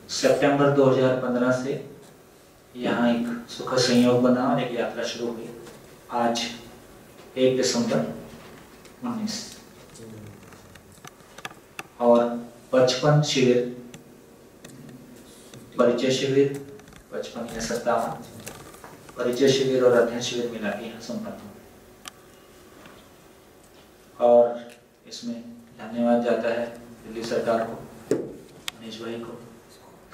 सितंबर 2015 से यहाँ एक सुखद संयोग बना और एक यात्रा शुरू हुई। आज 1 दिसंबर 19 और 55 शिविर, परिचय शिविर 55 या 57 परिचय शिविर और अध्ययन शिविर मिला के यहाँ संपन्न हुए। और इसमें धन्यवाद जाता है दिल्ली सरकार को, मनीष भाई को,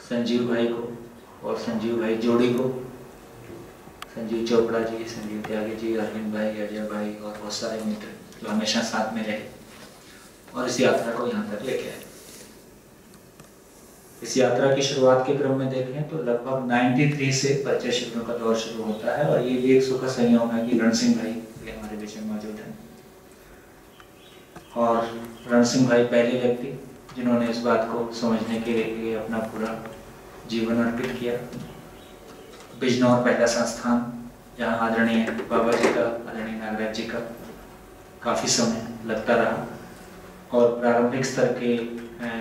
संजीव भाई को और संजीव भाई जोड़ी को, संजीव चोपड़ा जी, संजीव त्यागी जी, अरविंद भाई, अजय भाई और बहुत सारे मित्र जो हमेशा साथ में रहे और इस यात्रा को यहाँ तक लेके आए। इस यात्रा की शुरुआत के क्रम में देखें तो लगभग 93 से परिचय शिविरों का दौर शुरू होता है और ये भी एक सुखद संयोग है कि रण सिंह भाई भी हमारे बीच में मौजूद हैं। और रण सिंह भाई पहले व्यक्ति जिन्होंने इस बात को समझने के लिए अपना पूरा जीवन अर्पित किया। बिजनौर पहला संस्थान जहाँ आदरणीय बाबा जी का, आदरणीय नागराज जी का काफ़ी समय लगता रहा और प्रारंभिक स्तर के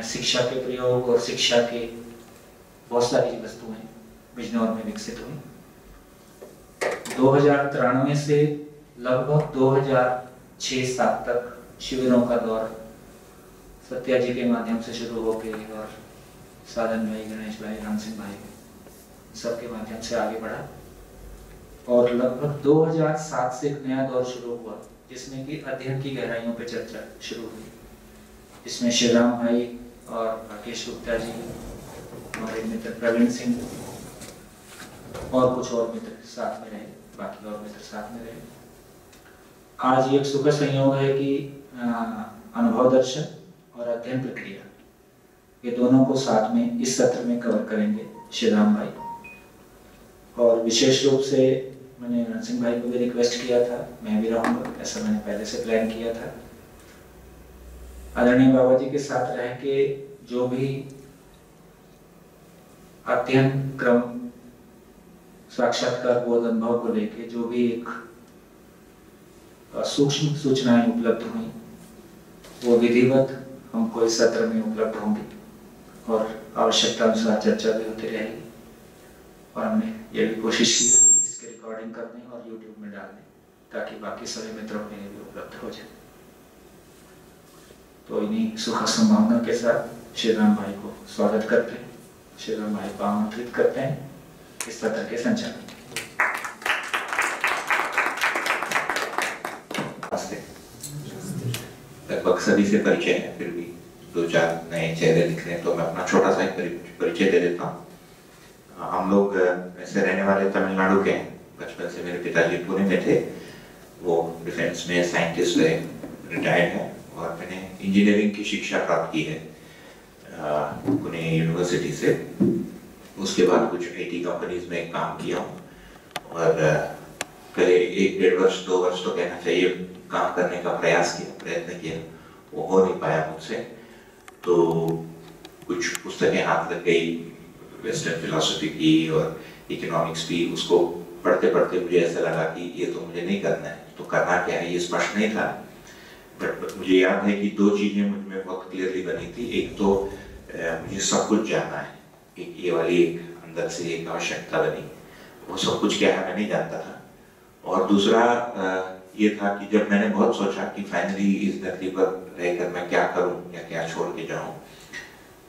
शिक्षा के प्रयोग और शिक्षा के बहुत सारी वस्तुएं बिजनौर में विकसित हुई। 2093 से लगभग 2006-07 तक शिविरों का दौर सत्या जी के माध्यम से शुरू हो गए और साधन भाई, गणेश भाई, राम सिंह भाई सबके माध्यम से आगे बढ़ा और लगभग 2007 से एक नया दौर शुरू हुआ जिसमें कि अध्ययन की गहराइयों पर चर्चा शुरू हुई। इसमें श्रीराम भाई और राकेश गुप्ता जी, हमारे मित्र प्रवीण सिंह और कुछ और मित्र साथ में रहे, बाकी और मित्र साथ में रहे। आज एक सुखद संयोग है कि अनुभव दर्शन और अध्ययन प्रक्रिया ये दोनों को साथ में इस सत्र में कवर करेंगे श्रीराम भाई। और विशेष रूप से मैंने रण सिंह भाई को भी रिक्वेस्ट किया था, मैं भी रहूँगा, ऐसा मैंने पहले से प्लान किया था। आदरणीय बाबा जी के साथ रह के जो भी अध्ययन क्रम, साक्षात्कार बोध अनुभव को लेके जो भी एक सूक्ष्म सूचनाएं उपलब्ध हुई वो विधिवत हमको इस सत्र में उपलब्ध होंगी और आवश्यकता अनुसार चर्चा भी होती रहेगी। और हमने ये भी कोशिश की इसके रिकॉर्डिंग करने और यूट्यूब में डालने ताकि बाकी सभी मित्रों के लिए भी उपलब्ध हो जाए। तो इन्हीं सुखद संभावना के साथ श्रीराम भाई को स्वागत करते हैं, श्रीराम भाई को आमंत्रित करते हैं इस सत्र के संचालन। लगभग सभी से परिचय है, फिर भी 2-4 नए चेहरे दिख रहे हैं तो मैं अपना छोटा सा परिचय दे देता हूँ। हम लोग ऐसे रहने वाले तमिलनाडु के हैं। बचपन से मेरे पिताजी पुणे में थे, वो डिफेंस में साइंटिस्ट रहे, रिटायर्ड हैं और मैंने इंजीनियरिंग की शिक्षा प्राप्त की है पुणे यूनिवर्सिटी से। उसके बाद कुछ IT कंपनीज में काम किया हूँ और पहले 1-1.5 वर्ष 2 वर्ष तो कहना चाहिए काम करने का प्रयत्न किया, वो हो नहीं पाया मुझसे। तो कुछ पुस्तकें हाथ लग गई, वेस्टर्न फिलॉसफी की और इकोनॉमिक्स भी, उसको पढ़ते पढ़ते मुझे ऐसा लगा कि ये तो मुझे नहीं करना है, तो करना क्या है ये स्पष्ट नहीं था। बट मुझे याद है कि 2 चीजें मुझ में बहुत क्लियरली बनी थी। एक तो मुझे सब कुछ जानना है, एक ये वाली एक अंदर से एक आवश्यकता बनी, वो सब कुछ क्या है मैं नहीं जानता था। और दूसरा ये था कि जब मैंने बहुत सोचा कि फाइनली इस धरती पर रहकर मैं क्या करूं या क्या छोड़ के जाऊं,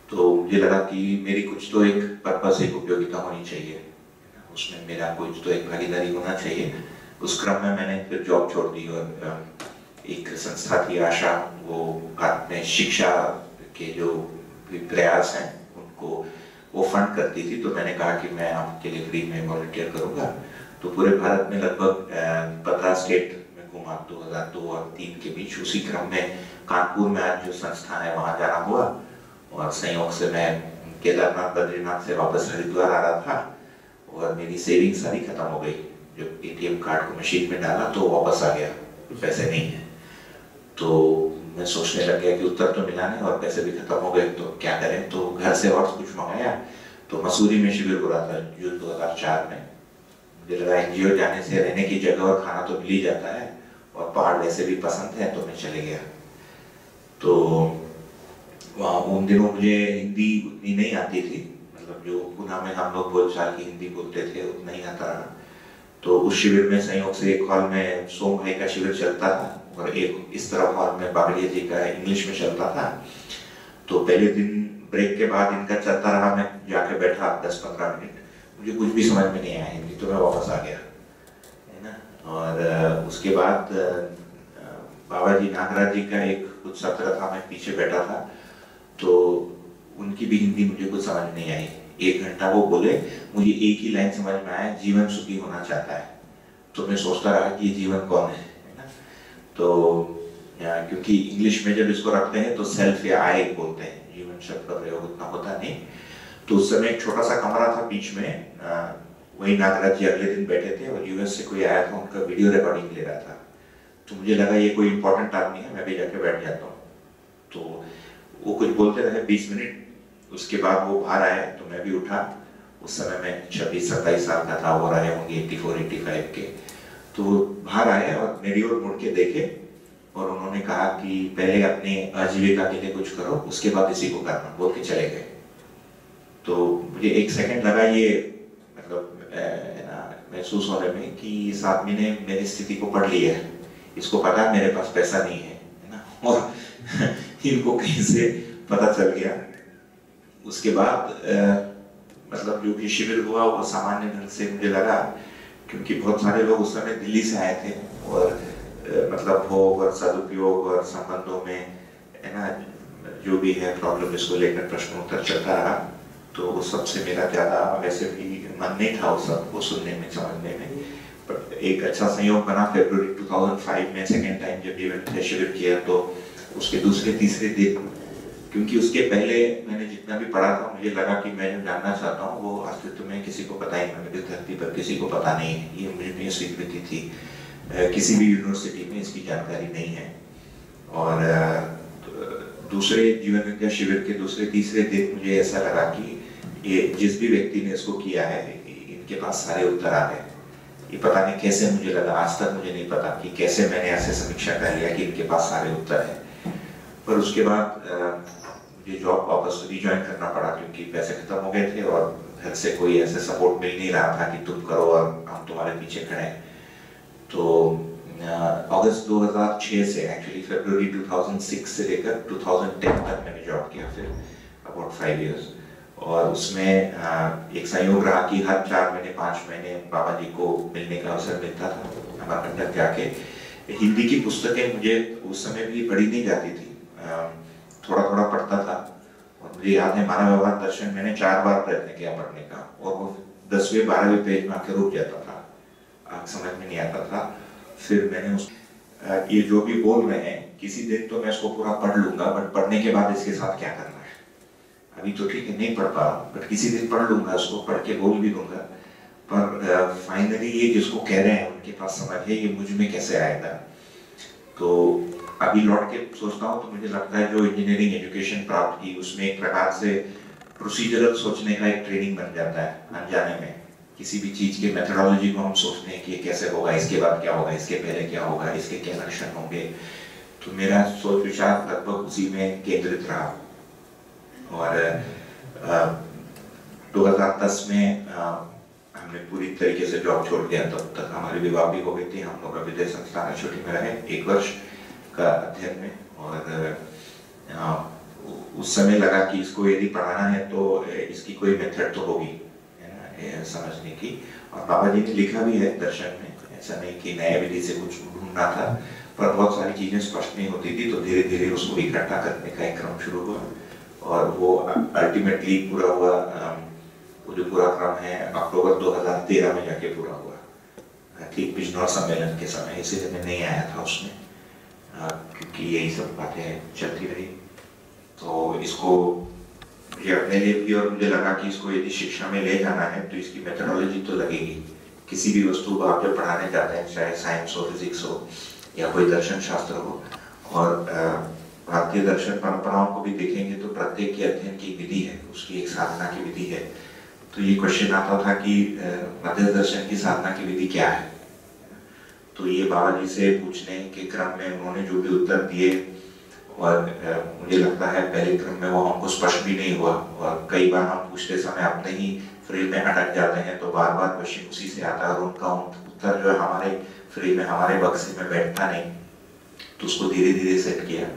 तो मुझे लगा कि मेरी कुछ तो एक पर्पस, एक उपयोगिता होनी चाहिए, उसमें मेरा कुछ तो एक भागीदारी होना चाहिए। उस क्रम में मैंने फिर जॉब छोड़ दी और एक संस्था थी आशा, वो भारत में शिक्षा के जो प्रयास हैं उनको वो फंड करती थी। तो मैंने कहा कि मैं आपके लिए फ्री में वॉलंटियर करूँगा। तो पूरे भारत में लगभग 15 स्टेट में घूमा 2002 और 2003 के बीच। उसी क्रम में कानपुर में आज जो संस्थान है वहाँ जाना हुआ और संयोग से मैं केदारनाथ बद्रीनाथ से वापस हरिद्वार आ रहा था और मेरी सेविंग सारी खत्म हो गई। जब ATM कार्ड को मशीन में डाला तो वापस आ गया, पैसे नहीं है। तो मैं सोचने लग गया कि उत्तर तो मिला नहीं और पैसे भी खत्म हो गए, तो क्या करें। तो घर से और कुछ मंगाया, तो मसूरी में शिविर हो रहा था जून 2004 में। मुझे लगा NGO जाने से रहने की जगह और खाना तो मिल ही जाता है और पहाड़ वैसे भी पसंद है, तो मैं चले गया। तो वहाँ उन दिनों मुझे हिंदी उतनी नहीं आती थी, मतलब जो पुणे में हम लोग बोलचाल की हिंदी बोलते थे उतना ही आता रहा। तो उस शिविर में संयोग से एक हॉल में सोम भाई का शिविर चलता था और एक इस तरफ हॉल में बागड़िया जी का इंग्लिश में चलता था। तो पहले दिन ब्रेक के बाद इनका चलता रहा, मैं जाके बैठा 10-15 मिनट, मुझे कुछ भी समझ में नहीं आया हिंदी, तो मैं वापस आ गया, है ना। और उसके बाद बाबा जी नागराज जी का एक कुछ सत्र था, मैं पीछे बैठा था, तो उनकी भी हिंदी मुझे कुछ समझ नहीं आई। 1 घंटा वो बोले, मुझे एक ही लाइन समझ में आया, जीवन सुखी होना चाहता है। तो मैं सोचता रहा कि ये जीवन कौन है ना। तो क्योंकि इंग्लिश में जब इसको रखते हैं तो सेल्फ या आई बोलते हैं, जीवन शब्द का प्रयोग उतना होता नहीं। तो उस समय एक छोटा सा कमरा था बीच में, वही नागराज जी अगले दिन बैठे थे और यूएस से कोई आया था, उनका वीडियो रिकॉर्डिंग ले रहा था। तो मुझे लगा ये कोई इंपॉर्टेंट आदमी है, मैं भी जाके बैठ जाता हूँ। तो वो कुछ बोलते रहे 20 मिनट, उसके बाद वो बाहर आए तो मैं भी उठा। उस समय मैं 26-27 साल का था, वो रहे होंगे 84-85 के। तो बाहर आए और मेरी ओर मुड़ के देखे और उन्होंने कहा कि पहले अपने आजीविका के लिए कुछ करो, उसके बाद इसी को करना, बोल के चले गए। तो मुझे 1 सेकंड लगा ये मतलब महसूस होने में कि इस आदमी ने मेरी स्थिति को पढ़ लिया है, इसको पता है मेरे पास पैसा नहीं है ना, और इनको कहीं से पता चल गया। उसके बाद मतलब जो भी शिविर हुआ वो सामान्य ढंग से मुझे लगा, क्योंकि बहुत सारे लोग उस समय दिल्ली से आए थे और मतलब भोग और सदुपयोग और संबंधों में, है ना, जो भी है प्रॉब्लम, इसको लेकर प्रश्नोत्तर चलता रहा। तो उस सबसे मेरा ज्यादा वैसे भी मन नहीं था उस सबको सुनने में, समझने में। पर एक अच्छा संयोग बना, फरवरी 2005 में सेकेंड टाइम जब ये शिविर किया, तो उसके दूसरे-तीसरे दिन, क्योंकि उसके पहले मैंने जितना भी पढ़ा था मुझे लगा कि मैं जो जानना चाहता हूँ वो अस्तित्व में किसी को पता ही नहीं, मेरी धरती पर किसी को पता नहीं है। ये मुझे नहीं स्वीकृति थी, किसी भी यूनिवर्सिटी में इसकी जानकारी नहीं है। और दूसरे जीवन विद्या शिविर के दूसरे-तीसरे दिन मुझे ऐसा लगा कि ये जिस भी व्यक्ति ने इसको किया है, इनके पास सारे उत्तर आ गए। ये पता नहीं कैसे मुझे लगा, आज तक मुझे नहीं पता कि कैसे मैंने ऐसे समीक्षा कर लिया कि इनके पास सारे उत्तर हैं। पर उसके बाद मुझे जॉब वापस रिज्वाइन करना पड़ा, क्योंकि पैसे खत्म हो गए थे और घर से कोई ऐसे सपोर्ट मिल नहीं रहा था कि तुम करो और हम तुम्हारे पीछे खड़े हैं। तो अगस्त 2006 से, एक्चुअली फरवरी 2006 से लेकर 2010 तक मैंने जॉब किया, फिर अबाउट 5 इयर्स। और उसमें एक संयोग रहा कि हर 4 महीने 5 महीने बाबा जी को मिलने का अवसर मिलता था अमरकंटक जाके। हिंदी की पुस्तकें मुझे उस समय भी पढ़ी नहीं जाती थी, थोड़ा थोड़ा पढ़ता था। और मुझे याद है मानव व्यवहार दर्शन मैंने 4 बार प्रयत्न किया पढ़ने का, और वो 10वें-12वें पेज में आके रुक जाता था, समझ में नहीं आता था। फिर मैंने ये जो भी बोल रहे हैं, किसी दिन तो मैं इसको पूरा पढ़ लूंगा, बट पढ़ने के बाद इसके साथ क्या करना है, अभी तो ठीक है नहीं पढ़ पा रहा, बट किसी दिन पढ़ लूंगा, उसको पढ़ के बोल भी दूंगा। पर फाइनली ये जिसको कह रहे हैं उनके पास समझ है, ये मुझ में कैसे आएगा। तो अभी लौट के सोचता हूँ तो मुझे लगता है जो इंजीनियरिंग एजुकेशन प्राप्त की उसमें एक प्रकार से प्रोसीजरल सोचने का एक ट्रेनिंग बन जाता है। अनजाने में किसी भी चीज के मेथोडोलॉजी को हम सोचते हैं कि ये कैसे होगा, इसके बाद क्या होगा, इसके पहले क्या होगा, इसके क्या लक्षण होंगे। तो मेरा सोच विचार लगभग उसी में केंद्रित रहा। और 2010 में हमने पूरी तरीके से जॉब छोड़ दिया। तब तक हमारी विवाह भी हो गई थी, हम लोग विद्या संस्थान छुट्टी में रहे 1 वर्ष का अध्ययन में। और उस समय लगा कि इसको यदि पढ़ाना है तो इसकी कोई मेथड तो होगी, है ना, समझने की। और बाबा जी ने लिखा भी है दर्शन में, ऐसा नहीं कि नया विधि से कुछ ढूंढना था, पर बहुत सारी चीजें स्पष्ट नहीं होती थी, तो धीरे धीरे उसको इकट्ठा करने का एक क्रम शुरू हुआ। और वो अल्टीमेटली पूरा हुआ, वो जो पूरा क्रम है अक्टूबर 2013 में जाके पूरा हुआ, ठीक बिजनौर सम्मेलन के समय। इसीलिए मैं नहीं आया था उसमें, क्योंकि यही सब बातें चलती रही। तो इसको मुझे अपने लिए भी, और मुझे लगा कि इसको यदि शिक्षा में ले जाना है तो इसकी मेथोडोलॉजी तो लगेगी। किसी भी वस्तु को आप जब पढ़ाने जाते हैं, चाहे साइंस हो, फिजिक्स हो या कोई दर्शन शास्त्र हो, और भारतीय दर्शन परंपराओं को भी देखेंगे तो प्रत्येक के अध्ययन की विधि है, उसकी एक साधना की विधि है। तो ये क्वेश्चन आता था कि मध्य दर्शन की साधना की विधि क्या है। तो ये बाबा जी से पूछने के क्रम में उन्होंने जो भी उत्तर दिए, और मुझे लगता है पहले क्रम में वो हमको स्पष्ट भी नहीं हुआ, और कई बार हम पूछते समय अपने ही फ्रेम में अटक जाते हैं, तो बार बार क्वेश्चन उसी से आता है और उनका उत्तर जो है हमारे फ्रेम में, हमारे बक्से में बैठता नहीं, तो उसको धीरे धीरे सेट किया।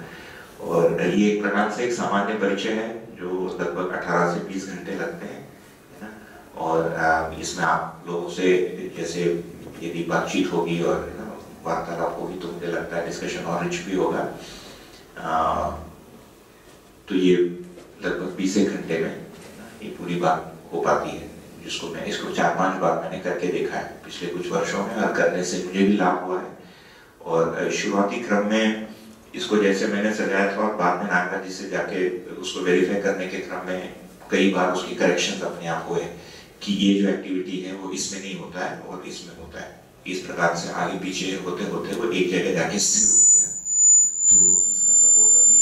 और ये एक प्रकार से एक सामान्य परिचय है जो लगभग 18 से 20 घंटे लगते हैं, है ना। और इसमें आप लोगों से जैसे यदि बातचीत होगी और वार्तालाप होगी तो मुझे लगता है डिस्कशन और रिच भी होगा। तो ये लगभग 20 घंटे में ये पूरी बात हो पाती है, जिसको मैं इसको 4-5 बार मैंने करके देखा है पिछले कुछ वर्षों में, और करने से मुझे भी लाभ हुआ है। और शुरुआती क्रम में इसको जैसे मैंने सजाया था और बाद में नागा जी से जाके उसको वेरीफाई करने के क्रम में कई बार उसकी करेक्शंस अपने आप हुए कि ये जो एक्टिविटी है वो इसमें नहीं होता है और इसमें होता है। इस प्रकार से आगे पीछे होते होते वो एक जगह जाके स्थिर हो गया। तो इसका सपोर्ट अभी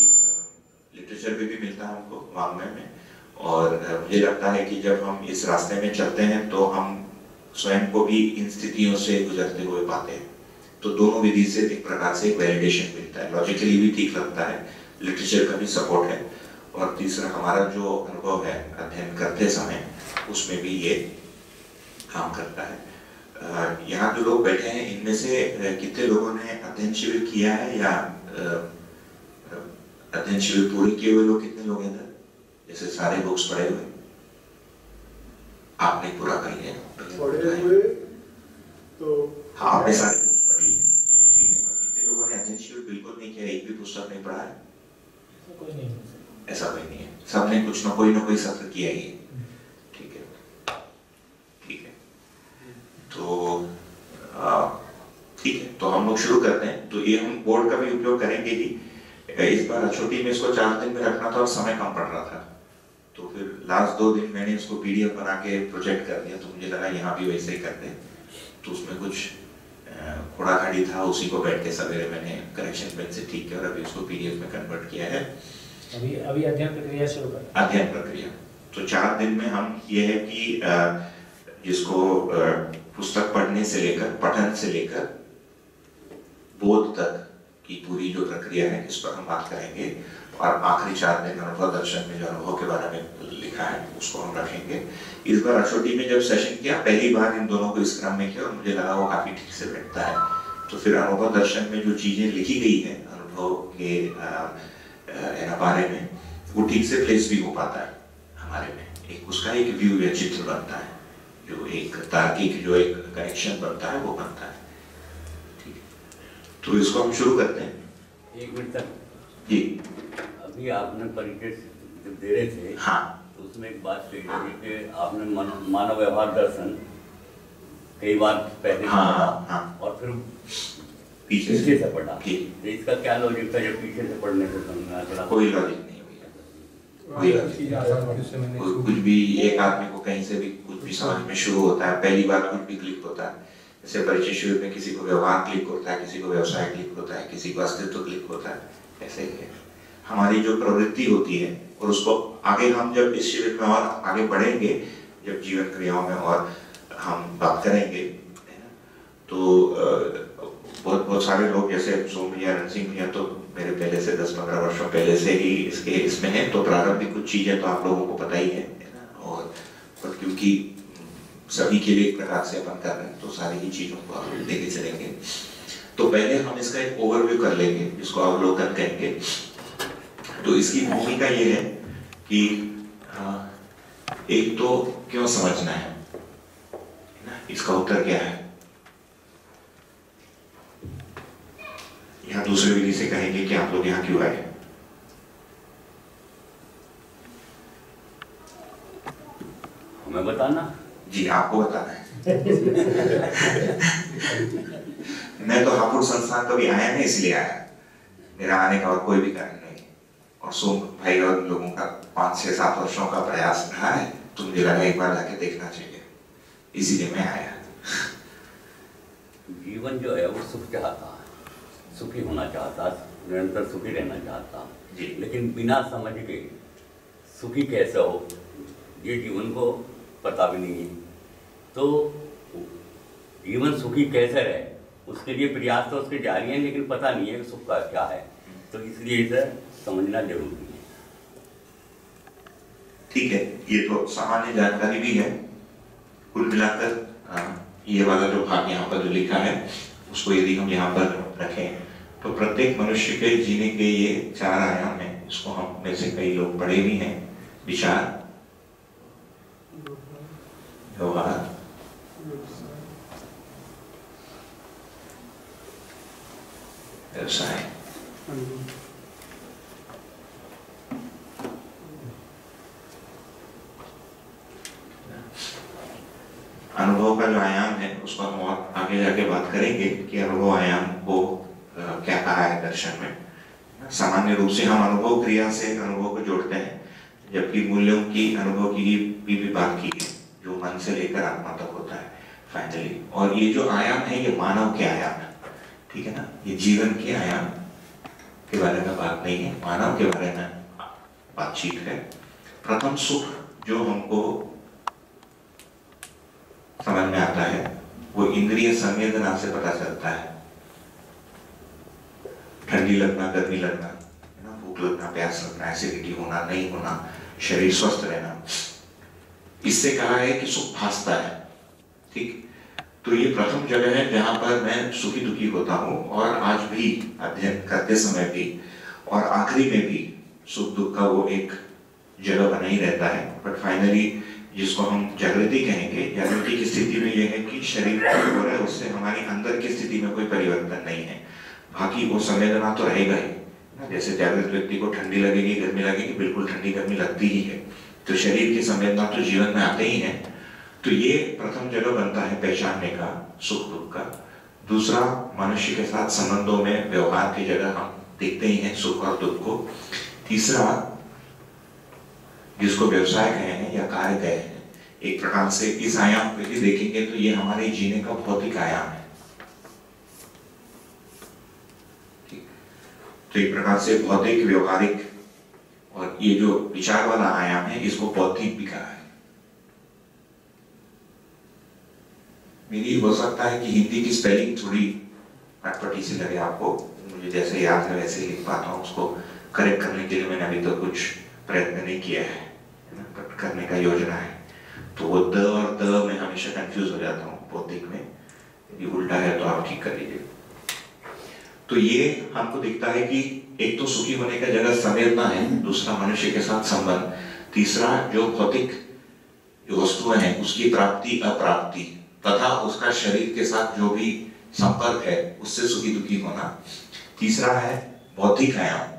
लिटरेचर में भी मिलता है हमको, वाङ्मय में। और मुझे लगता है कि जब हम इस रास्ते में चलते हैं तो हम स्वयं को भी इन स्थितियों से गुजरते हुए पाते हैं। तो दोनों विधि से एक प्रकार से वैलिडेशन मिलता है, लॉजिकली भी ठीक लगता है, लिटरेचर का भी सपोर्ट है, और तीसरा हमारा जो अनुभव है अध्ययन करते समय उसमें भी ये काम करता है। यहाँ जो लोग बैठे हैं इनमें से कितने लोगों ने अध्ययन शिविर किया है, या अध्ययन शिविर पूरे किए हुए लोग कितने लोग हैं? जैसे सारे बुक्स पढ़े हुए आपने पूरा कर लिया? पढ़े हुए तो हाँ, आपने सारे बुक्स पढ़ लिए, ठीक है। और कितने लोगों ने अध्ययन शिविर बिल्कुल नहीं किया, एक भी पुस्तक नहीं पढ़ा है? कोई नहीं, ऐसा कोई नहीं है, सबने कुछ ना कोई सत्र किया ही है, ठीक है, ठीक है। तो ठीक है, तो हम लोग शुरू करते हैं। तो ये हम बोर्ड का भी उपयोग करेंगे ही। इस बार छोटी में इसको 4 दिन में रखना था और समय कम पड़ रहा था, तो फिर लास्ट 2 दिन मैंने इसको PDF बना के प्रोजेक्ट कर दिया। तो मुझे लगा यहाँ भी वैसे ही करते हैं, तो उसमें कुछ खोड़ा खाड़ी था, उसी को बैठ के सवेरे मैंने करेक्शन पेन से ठीक किया और अभी उसको PDF में कन्वर्ट किया है। अभी अध्ययन प्रक्रिया शुरू कर, अध्ययन प्रक्रिया। तो 4 दिन में हम ये है कि जिसको पुस्तक पढ़ने से लेकर, पठन से लेकर बोध तक की पूरी जो प्रक्रिया है इस पर हम बात करेंगे। और आखिरी 4 दिन अनुभव दर्शन में जो अनुभव के बारे में लिखा है उसको हम रखेंगे। इस बार अछोटी में जब सेशन किया पहली बार इन दोनों को इस क्रम में किया और मुझे लगा वो काफी ठीक से बैठता है। तो फिर अनुभव दर्शन में जो चीजें लिखी गई है अनुभव के बारे में, वो ठीक से प्लेस भी हो पाता है हमारे में। एक उसका एक व्यू या चित्र बनता है, जो एक तार्किक जो एक कनेक्शन बनता है वो बनता है। ठीक है, तो इसको हम शुरू करते हैं। 1 मिनट तक जी। अभी आपने परिचय जब दे रहे थे, हाँ, तो उसमें एक बात कही थी कि आपने मानव व्यवहार दर्शन कई बार पहले हाँ, और फिर पीछे से पढ़ा। जी। तो इसका क्या लॉजिक था जब पीछे से पढ़ने से समझना पड़ा? कोई लॉजिक नहीं हुई। कुछ भी एक आदमी को कहीं से भी कुछ भी समझ में शुरू होता है, पहली बार कुछ भी क्लिक होता है। जैसे परिचय शिविर में किसी को व्यवहार क्लिक होता है, किसी को व्यवसाय क्लिक होता है, किसी को अस्तित्व क्लिक होता है। ऐसे ही है हमारी जो प्रवृत्ति होती है, और उसको आगे हम जब इस शिविर में और आगे बढ़ेंगे, जब जीवन क्रियाओं में और हम बात करेंगे, तो बहुत सारे लोग जैसे सोम भैया, रणसिंह भैया तो मेरे पहले से 10-15 वर्षों पहले से ही इसमें है, तो प्रारंभिक कुछ चीजें तो आप लोगों को पता ही है ना। और क्योंकि सभी के लिए एक प्रकार से अपन कर रहे हैं, तो सारी ही चीजों को आप लेके चलेंगे। तो पहले हम इसका एक ओवरव्यू कर लेंगे, जिसको अवलोकन कहेंगे। तो इसकी भूमिका ये है कि एक तो क्यों समझना है, इसका उत्तर क्या है। यहाँ दूसरे विधि से कहेंगे कि आप लोग यहाँ क्यों आए। हमें बताना? जी, आपको बताना है। मैं तो हापुड़ संस्थान कभी आया नहीं, इसलिए आया। मेरा आने का और कोई भी कारण नहीं। और सोम भाई और लोगों का 5-6-7 वर्षों का प्रयास रहा है, तो मुझे लगा एक बार जाके देखना चाहिए, इसीलिए मैं आया। जीवन जो है वो सुख चाहता, सुखी होना चाहता, निरंतर सुखी रहना चाहता, लेकिन बिना समझ के सुखी कैसे हो ये जीवन को पता भी नहीं है। तो जीवन सुखी कैसे रहे उसके लिए प्रयास तो उसके जारी हैं, लेकिन पता नहीं है कि सुख का क्या है। तो इसलिए इसे समझना जरूरी है। ठीक है, ये तो सामान्य जानकारी भी है। कुल मिलाकर ये वाला जो भाग यहाँ पर जो लिखा है उसको यदि हम यहाँ पर रखें तो प्रत्येक मनुष्य के जीने के ये 4 आयाम हैं। इसको हम में से कई लोग पढ़े भी हैं। विचार, व्यवहार, व्यवसाय, अनुभव का जो आयाम है उसको हम और आगे जाके बात करेंगे कि अनुभव आयाम को क्या कहा है दर्शन में। सामान्य रूप से हम अनुभव क्रिया से अनुभव को जोड़ते हैं, जबकि मूल्यों की अनुभव की भी बात की है जो मन से लेकर आत्मा तक होता है फाइनली। और ये जो आयाम है ये मानव के आयाम है, ठीक है ना। ये जीवन के आयाम के बारे में बात नहीं है, मानव के बारे में बातचीत है। प्रथम सुख जो हमको समझ में आता है वो इंद्रिय संवेदना से पता चलता है। ठंडी लगना, गर्मी लगना, है ना, भूख लगना, प्यास लगना, एसिडिटी होना, नहीं होना, शरीर स्वस्थ रहना, इससे कहा है कि सुख भासता है। ठीक, तो ये प्रथम जगह है जहां पर मैं सुखी दुखी होता हूं। और आज भी अध्ययन करते समय भी और आखिरी में भी सुख दुख का वो एक जगह बना ही रहता है। बट फाइनली जिसको हम जागृति कहेंगे, जागृति की स्थिति में यह है कि शरीर जो हो रहा है उससे हमारी अंदर की स्थिति में कोई परिवर्तन नहीं है। बाकी वो संवेदना तो रहेगा ही। जैसे जागृत व्यक्ति को ठंडी लगेगी, गर्मी लगेगी, बिल्कुल ठंडी गर्मी लगती ही है। तो शरीर की संवेदना तो जीवन में आते ही है। तो ये प्रथम जगह बनता है पहचानने का सुख दुख का। दूसरा, मनुष्य के साथ संबंधों में व्यवहार की जगह हम देखते ही हैं सुख और दुख को। तीसरा, जिसको व्यवसाय कहे हैं या कार्य कहे हैं, एक प्रकार से इस आयाम को ही देखेंगे तो ये हमारे जीने का भौतिक आयाम है। तो एक प्रकार से भौतिक, व्यवहारिक, और ये जो विचार वाला आयाम है इसको बौद्धिक भी कहा है। मेरी हो सकता है कि हिंदी की स्पेलिंग थोड़ी अटपटी सी लगे आपको, मुझे जैसे याद है वैसे लिख पाता हूँ। उसको करेक्ट करने के लिए मैंने अभी तक कुछ प्रयत्न नहीं किया है ना, बट करने का योजना है। तो वो द और द में हमेशा कंफ्यूज हो जाता हूँ बौद्धिक में। यदि उल्टा है तो आप ठीक कर लीजिए। तो ये हमको दिखता है कि एक तो सुखी होने का जगह संवेदना है, दूसरा मनुष्य के साथ संबंध, तीसरा जो भौतिक जो वस्तुएं हैं उसकी प्राप्ति अप्राप्ति तथा उसका शरीर के साथ जो भी संपर्क है उससे सुखी दुखी होना, तीसरा है बौद्धिक आयाम।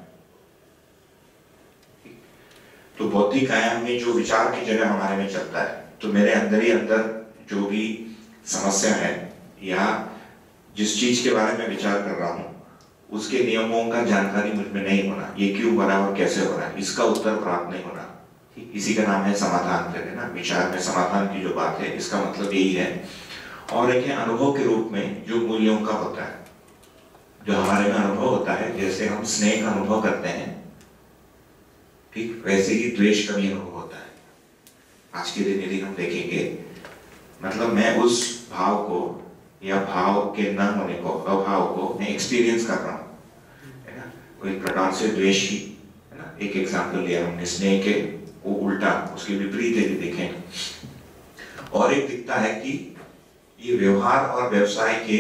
तो बौद्धिक आयाम में जो विचार की जगह हमारे में चलता है, तो मेरे अंदर ही अंदर जो भी समस्या है या जिस चीज के बारे में विचार कर रहा हूं उसके नियमों का जानकारी मुझ में नहीं होना, ये क्यों हो रहा है और कैसे हो रहा है, इसका उत्तर प्राप्त नहीं होना, इसी का नाम है समाधान। फिर है ना, विचार में समाधान की जो बात है इसका मतलब यही है। और एक है अनुभव के रूप में जो मूल्यों का होता है, जो हमारे में अनुभव होता है। जैसे हम स्नेह का अनुभव करते हैं, ठीक वैसे ही द्वेष का भी अनुभव होता है। आज के दिन यदि हम देखेंगे, मतलब मैं उस भाव को या भाव के न होने को, अभाव को मैं एक्सपीरियंस कर रहा हूँ, है ना। कोई प्रकार से द्वेष ही, है ना, एक एग्जाम्पल लिया हमने स्नेह के, वो उल्टा उसके विपरीत यदि देखें। और एक दिखता है कि ये व्यवहार और व्यवसाय के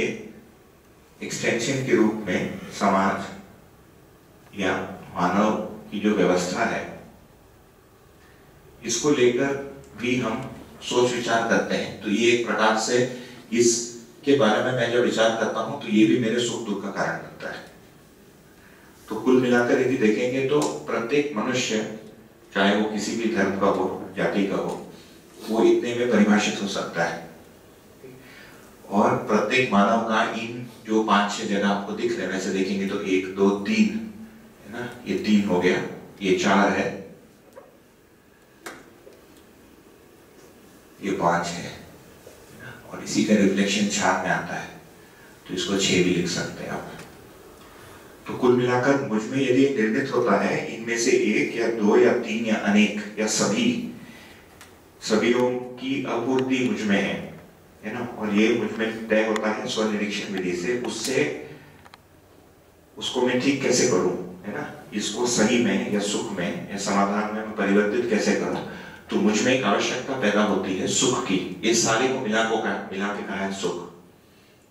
एक्सटेंशन के रूप में समाज या मानव की जो व्यवस्था है इसको लेकर भी हम सोच विचार करते हैं। तो ये एक प्रकार से इसके बारे में मैं जब विचार करता हूं तो ये भी मेरे सुख दुख का कारण बनता है। तो कुल मिलाकर यदि देखेंगे तो प्रत्येक मनुष्य, चाहे वो किसी भी धर्म का हो, जाति का हो, वो इतने में परिभाषित हो सकता है। और प्रत्येक मानव का इन जो 5-6 जगह आपको दिख रहे हैं, वैसे देखेंगे तो 1 2 3 है ना, ये 3 हो गया, ये 4 है, ये 5 है, और इसी का रिफ्लेक्शन 4 में आता है, तो इसको 6 भी लिख सकते हैं आप। तो कुल मिलाकर मुझ में यदि निर्मित होता है इनमें से 1 या 2 या 3 या अनेक या सभीयों की आपूर्ति मुझ में है ना, और ये मुझ में तय होता है स्वनिरीक्षण विधि से। उससे उसको मैं ठीक कैसे करूं, है ना, इसको सही में या सुख में या समाधान में मैं परिवर्तित कैसे करूं, तो मुझ में एक आवश्यकता पैदा होती है सुख की। इस सारे को मिला के कहा है सुख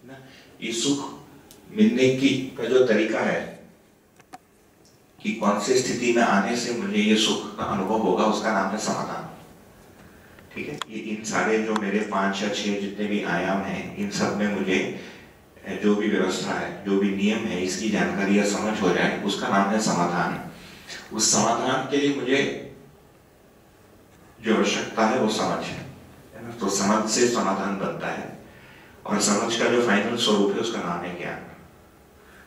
ना। ये सुख मिलने की का जो तरीका है कि कौन सी स्थिति में आने से मुझे ये सुख का अनुभव होगा, उसका नाम है समाधान। ठीक है, ये इन सारे जो मेरे 5 या 6 जितने भी आयाम हैं, इन सब में मुझे जो भी व्यवस्था है, जो भी नियम है, इसकी जानकारी या समझ हो जाए, उसका नाम है समाधान। उस समाधान के लिए मुझे जो आवश्यकता है वो समझ है ना। तो समझ से समाधान बनता है, और समझ का जो फाइनल स्वरूप है उसका नाम है ज्ञान।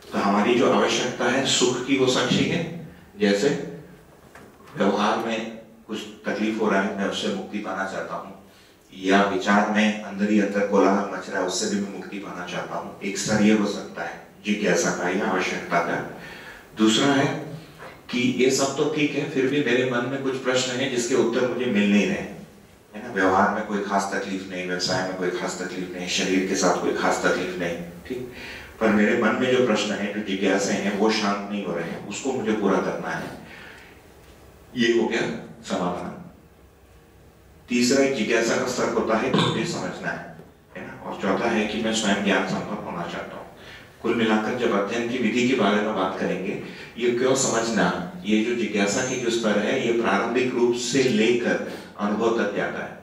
तो हमारी जो आवश्यकता है सुख की, वो साक्षी है। जैसे व्यवहार में कुछ तकलीफ हो रहा है, मैं उससे मुक्ति पाना चाहता हूँ, या विचार में अंदर ही अंदर कोलाहल मच रहा है, उससे भी मैं मुक्ति पाना चाहता हूँ। एक स्तर ये हो सकता है जिज्ञासा का या आवश्यकता का। दूसरा है कि ये सब तो ठीक है, फिर भी मेरे मन में कुछ प्रश्न है जिसके उत्तर मुझे मिल नहीं रहे, है ना। व्यवहार में कोई खास तकलीफ नहीं, व्यवसाय में कोई खास तकलीफ नहीं, शरीर के साथ कोई खास तकलीफ नहीं, ठीक, पर मेरे मन में जो प्रश्न है, जो जिज्ञासा है, वो शांत नहीं हो रहे हैं, उसको मुझे पूरा करना है। ये हो गया समाधान। तीसरा एक जिज्ञासा का स्तर होता है कि मुझे समझना है ना। और चौथा है कि मैं स्वयं ज्ञान संपन्न होना चाहता हूँ। कुल मिलाकर जब अध्ययन की विधि के बारे में बात करेंगे, ये क्यों समझना, ये जो जिज्ञासा की जो स्तर है, ये प्रारंभिक रूप से लेकर अनुभव तक जाता है।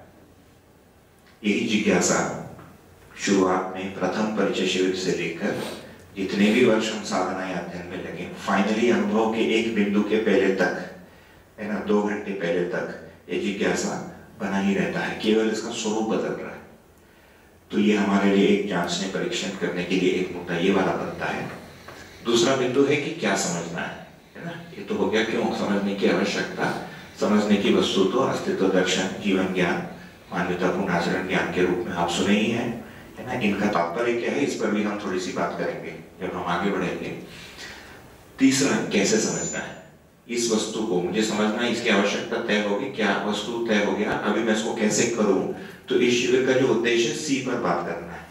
यही जिज्ञासा शुरुआत में प्रथम परिचय शिविर से लेकर जितने भी वर्ष हम साधना या अध्ययन में लगे, फाइनली अनुभव के एक बिंदु के पहले तक, है ना, 2 घंटे पहले तक ये जिज्ञासा बना ही रहता है, केवल इसका स्वरूप बदल रहा है। तो ये हमारे लिए एक जांचने परीक्षण करने के लिए एक मुद्दा ये वाला बनता है। दूसरा बिंदु है कि क्या समझना है ना। ये तो हो गया क्यों समझने की आवश्यकता। समझने की वस्तु तो अस्तित्व दर्शन, जीवन ज्ञान, मान्यतापूर्ण आचरण ज्ञान के रूप में आप सुने ही है ना। इनका तात्पर्य क्या है, इस पर भी हम थोड़ी सी बात करेंगे जब हम आगे बढ़ेंगे। तीसरा, कैसे समझना है इस वस्तु को, मुझे समझना है, इसकी आवश्यकता तय होगी, क्या वस्तु तय हो गया, अभी मैं इसको कैसे करूं। तो इस शिविर का जो उद्देश्य सी पर बात करना है,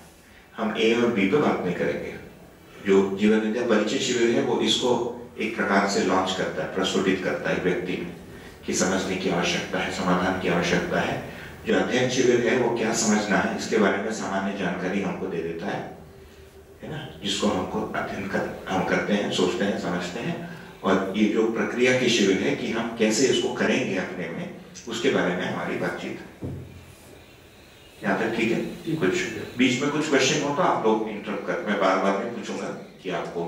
हम ए और बी पर बात नहीं करेंगे। जो जीवन विद्या परिचय शिविर है वो इसको एक प्रकार से लॉन्च करता है, प्रस्तुतित करता है व्यक्ति में कि समझने की आवश्यकता है, समाधान की आवश्यकता है। जो अध्ययन शिविर है वो क्या समझना है इसके बारे में सामान्य जानकारी हमको दे देता है ना, जिसको हमको हम करते हैं, सोचते हैं, समझते हैं। और ये जो प्रक्रिया की शिविर है कि हम कैसे इसको करेंगे अपने में, उसके बारे में हमारी बातचीत। यहाँ तक ठीक है? कुछ बीच में कुछ क्वेश्चन हो तो आप लोग इंटरप्ट कर, मैं बार बार नहीं पूछूंगा कि आपको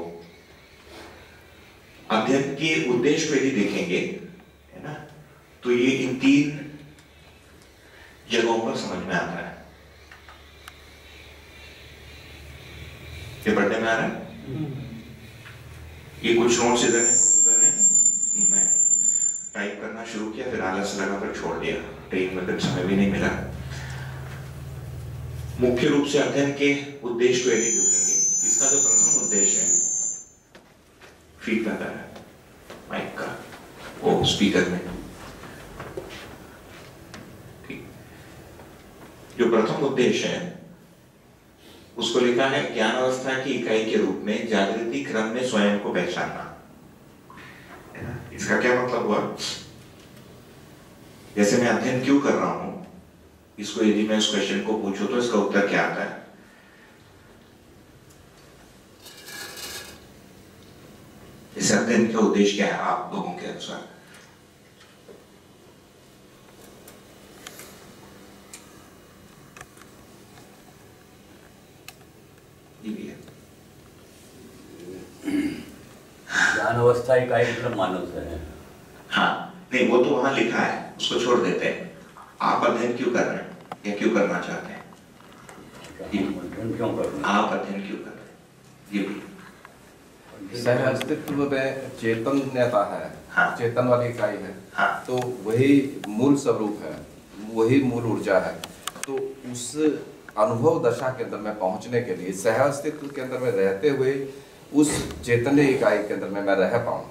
अध्ययन के उद्देश्य को यदि देखेंगे, है ना, तो ये इन 3 जगहों पर समझ में आता है। ये पढ़ने में आ रहा है? ये कुछ नोट्स इधर है, मैं टाइप करना शुरू किया, फिर आलस लगा, फिर छोड़ दिया, ट्रेन में फिर समय भी नहीं मिला। मुख्य रूप से अध्ययन के उद्देश्य को यदि देखेंगे, इसका जो प्रथम उद्देश्य है, फीडबैक आ रहा है माइक का, वो स्पीकर में, ठीक। जो प्रथम उद्देश्य है उसको लिखा है ज्ञान अवस्था की इकाई के रूप में जागृति क्रम में स्वयं को पहचानना, है ना। इसका क्या मतलब हुआ, जैसे मैं अध्ययन क्यों कर रहा हूं, इसको यदि मैं इस क्वेश्चन को पूछूं तो इसका उत्तर क्या आता है। इस अध्ययन का उद्देश्य क्या है आप लोगों के अनुसार? ज्ञान अवस्था इकाई मतलब मानव से है। हाँ, नहीं वो तो वहां लिखा है, उसको छोड़ देते हैं। आप अध्ययन क्यों कर रहे हैं या क्यों करना चाहते हैं? क्यों कर रहे हैं? आप अध्ययन क्यों कर रहे हैं? ये भी सह अस्तित्व में चैतन्यता है, हाँ। चेतन वाली इकाई है, हाँ। तो वही मूल स्वरूप है, वही मूल ऊर्जा है। तो उस अनुभव दशा के अंदर में पहुंचने के लिए सह अस्तित्व के अंदर में रहते हुए उस चैतन्य इकाई के अंदर में मैं रह पाऊँ,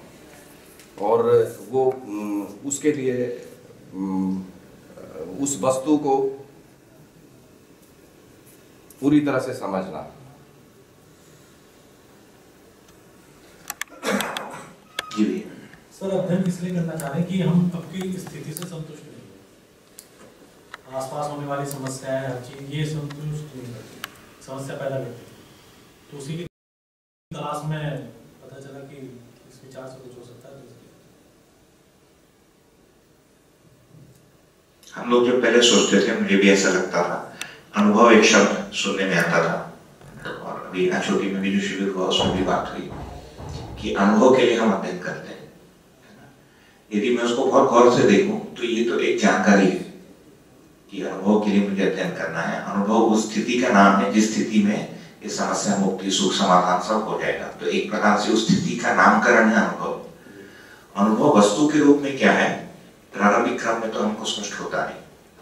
और वो उसके लिए उस वस्तु को पूरी तरह से समझना। जी भैया। सर अध्ययन इसलिए करना चाह रहे हैं कि हम अब की स्थिति से संतुष्ट नहीं है, आसपास होने वाली समस्याएं हर चीज ये संतुष्ट नहीं करती, समस्या पैदा करती है, तो उसी की तलाश में पता चला कि इस विचार से कुछ हो सकता है। हम लोग जब पहले सोचते थे, मुझे भी ऐसा लगता था, अनुभव एक शब्द सुनने में आता था, और अभी अशोकी में भी जो शिविर हुआ उसमें भी बात हुई कि अनुभव के लिए हम अध्ययन करते हैं। यदि मैं उसको बहुत गौर से देखूं तो ये तो एक जानकारी है कि अनुभव के लिए मुझे अध्ययन करना है। अनुभव उस स्थिति का नाम है जिस स्थिति में ये समस्या मुक्ति सुख समाधान सब हो जाएगा। तो एक प्रकार से उस स्थिति का नामकरण है अनुभव। अनुभव वस्तु के रूप में क्या है, प्रारंभिक क्रम में तो हमको स्पष्ट होता नहीं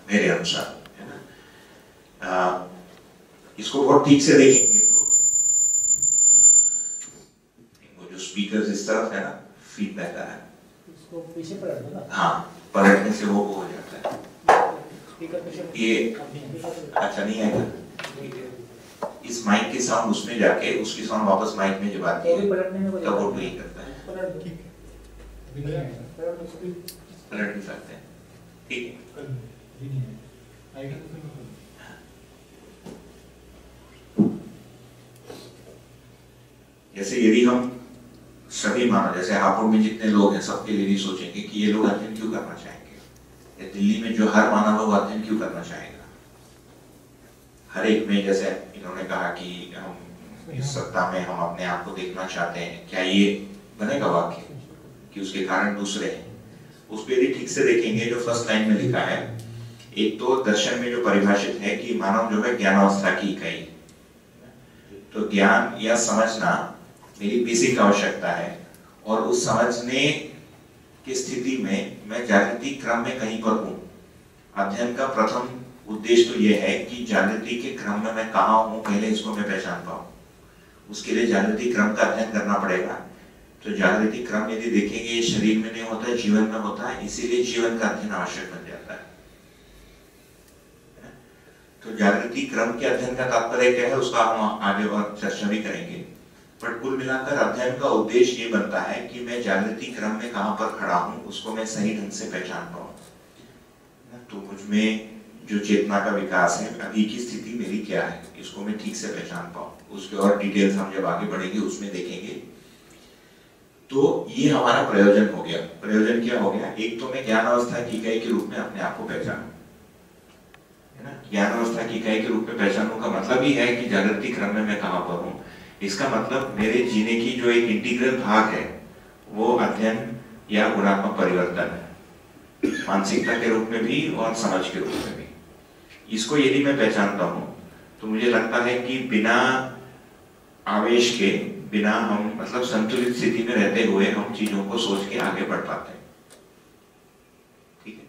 मेरे अनुसार, है ना। इसको बहुत ठीक से देखेंगे तो वो जो स्पीकर इस तरफ है ना, फीडबैक आ रहा है, इसको पीछे पलट दो ना। हाँ, पलटने से वो हो जाता है ये। अच्छा नहीं आएगा, इस माइक की साउंड उसमें जाके उसकी साउंड वापस माइक में जब आती है तब वो नहीं करता है, पलट नहीं सकते हैं, ठीक है। जैसे यदि हम सभी मानो, जैसे हापुड़ में जितने लोग हैं सबके लिए भी सोचेंगे कि ये लोग अध्ययन क्यों करना चाहेंगे, या दिल्ली में जो हर मानव लोग अध्ययन क्यों करना चाहेगा। हर एक में, जैसे इन्होंने कहा कि हम इस सत्ता में हम अपने आप को देखना चाहते हैं, क्या ये बनेगा वाक्य कि उसके कारण दूसरे हैं। उसको यदि ठीक से देखेंगे जो फर्स्ट लाइन में लिखा है, एक तो दर्शन में जो परिभाषित है कि मानव जो है ज्ञानावस्था की इकाई, तो ज्ञान या समझना मेरी बेसिक आवश्यकता है, और उस समझने की स्थिति में मैं जागृति क्रम में कहीं पर हूँ। अध्ययन का प्रथम उद्देश्य तो यह है कि जागृति के क्रम में मैं कहाँ हूँ, पहले इसको मैं पहचान पाऊँ। उसके लिए जागृति क्रम का अध्ययन करना पड़ेगा। तो जागृति क्रम यदि देखेंगे ये शरीर में नहीं होता है, जीवन में होता है, इसीलिए जीवन का अध्ययन आवश्यक बन जाता है। तो जागृति क्रम के अध्ययन का तात्पर्य क्या है उसका हम आगे और चर्चा भी करेंगे। पर कुल मिलाकर अध्ययन का उद्देश्य ये बनता है कि मैं जागृति क्रम में कहाँ पर खड़ा हूँ उसको मैं सही ढंग से पहचान पाऊँ। तो मुझ में जो चेतना का विकास है, अभी की स्थिति मेरी क्या है, इसको मैं ठीक से पहचान पाऊँ। उसके और डिटेल्स हम जब आगे बढ़ेंगे उसमें देखेंगे। तो ये हमारा प्रयोजन हो गया। प्रयोजन क्या हो गया, एक तो मैं ज्ञान अवस्था की इकाई के रूप में अपने आप को पहचानूं, है ना। ज्ञान अवस्था की इकाई के रूप में पहचानूं का मतलब ही है कि जागृति क्रम में मैं कहाँ पर हूँ। इसका मतलब मेरे जीने की जो एक इंटीग्रल भाग है वो अध्ययन या गुणात्मक परिवर्तन है, मानसिकता के रूप में भी और समझ के रूप में भी। इसको यदि मैं पहचानता हूँ तो मुझे लगता है कि बिना आवेश के, बिना हम मतलब संतुलित स्थिति में रहते हुए हम चीजों को सोच के आगे बढ़ पाते हैं। ठीक है।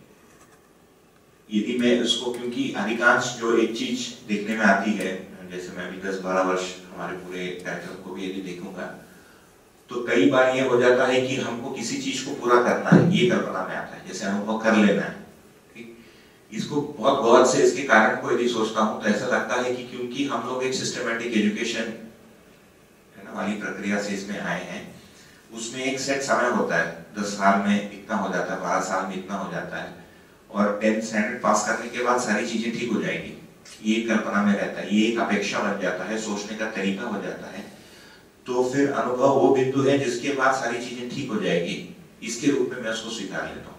यदि मैं उसको, क्योंकि अधिकांश जो एक चीज देखने में आती है, जैसे मैं भी 10-12 वर्ष हमारे पूरे कार्यक्रम को भी यदि देखूंगा तो कई बार ये हो जाता है कि हमको किसी चीज को पूरा करना है, ये कल्पना में आता है, जैसे अनुभव कर लेना है। ठीक, इसको बहुत गौर से इसके कारण को यदि सोचता हूँ तो ऐसा लगता है कि क्योंकि हम लोग एक सिस्टमेटिक एजुकेशन वाली प्रक्रिया से इसमें आए हैं, उसमें एक सेट समय होता है, 10 साल में इतना हो जाता है, 12 साल में इतना हो जाता है, और 10th स्टैंडर्ड पास करने के बाद सारी चीजें ठीक हो जाएगी, ये कल्पना में रहता है, ये एक अपेक्षा बन जाता है, सोचने का तरीका हो जाता है। तो फिर अनुभव वो बिंदु है जिसके बाद सारी चीजें ठीक हो जाएगी, इसके रूप में मैं उसको स्वीकार लेता हूँ।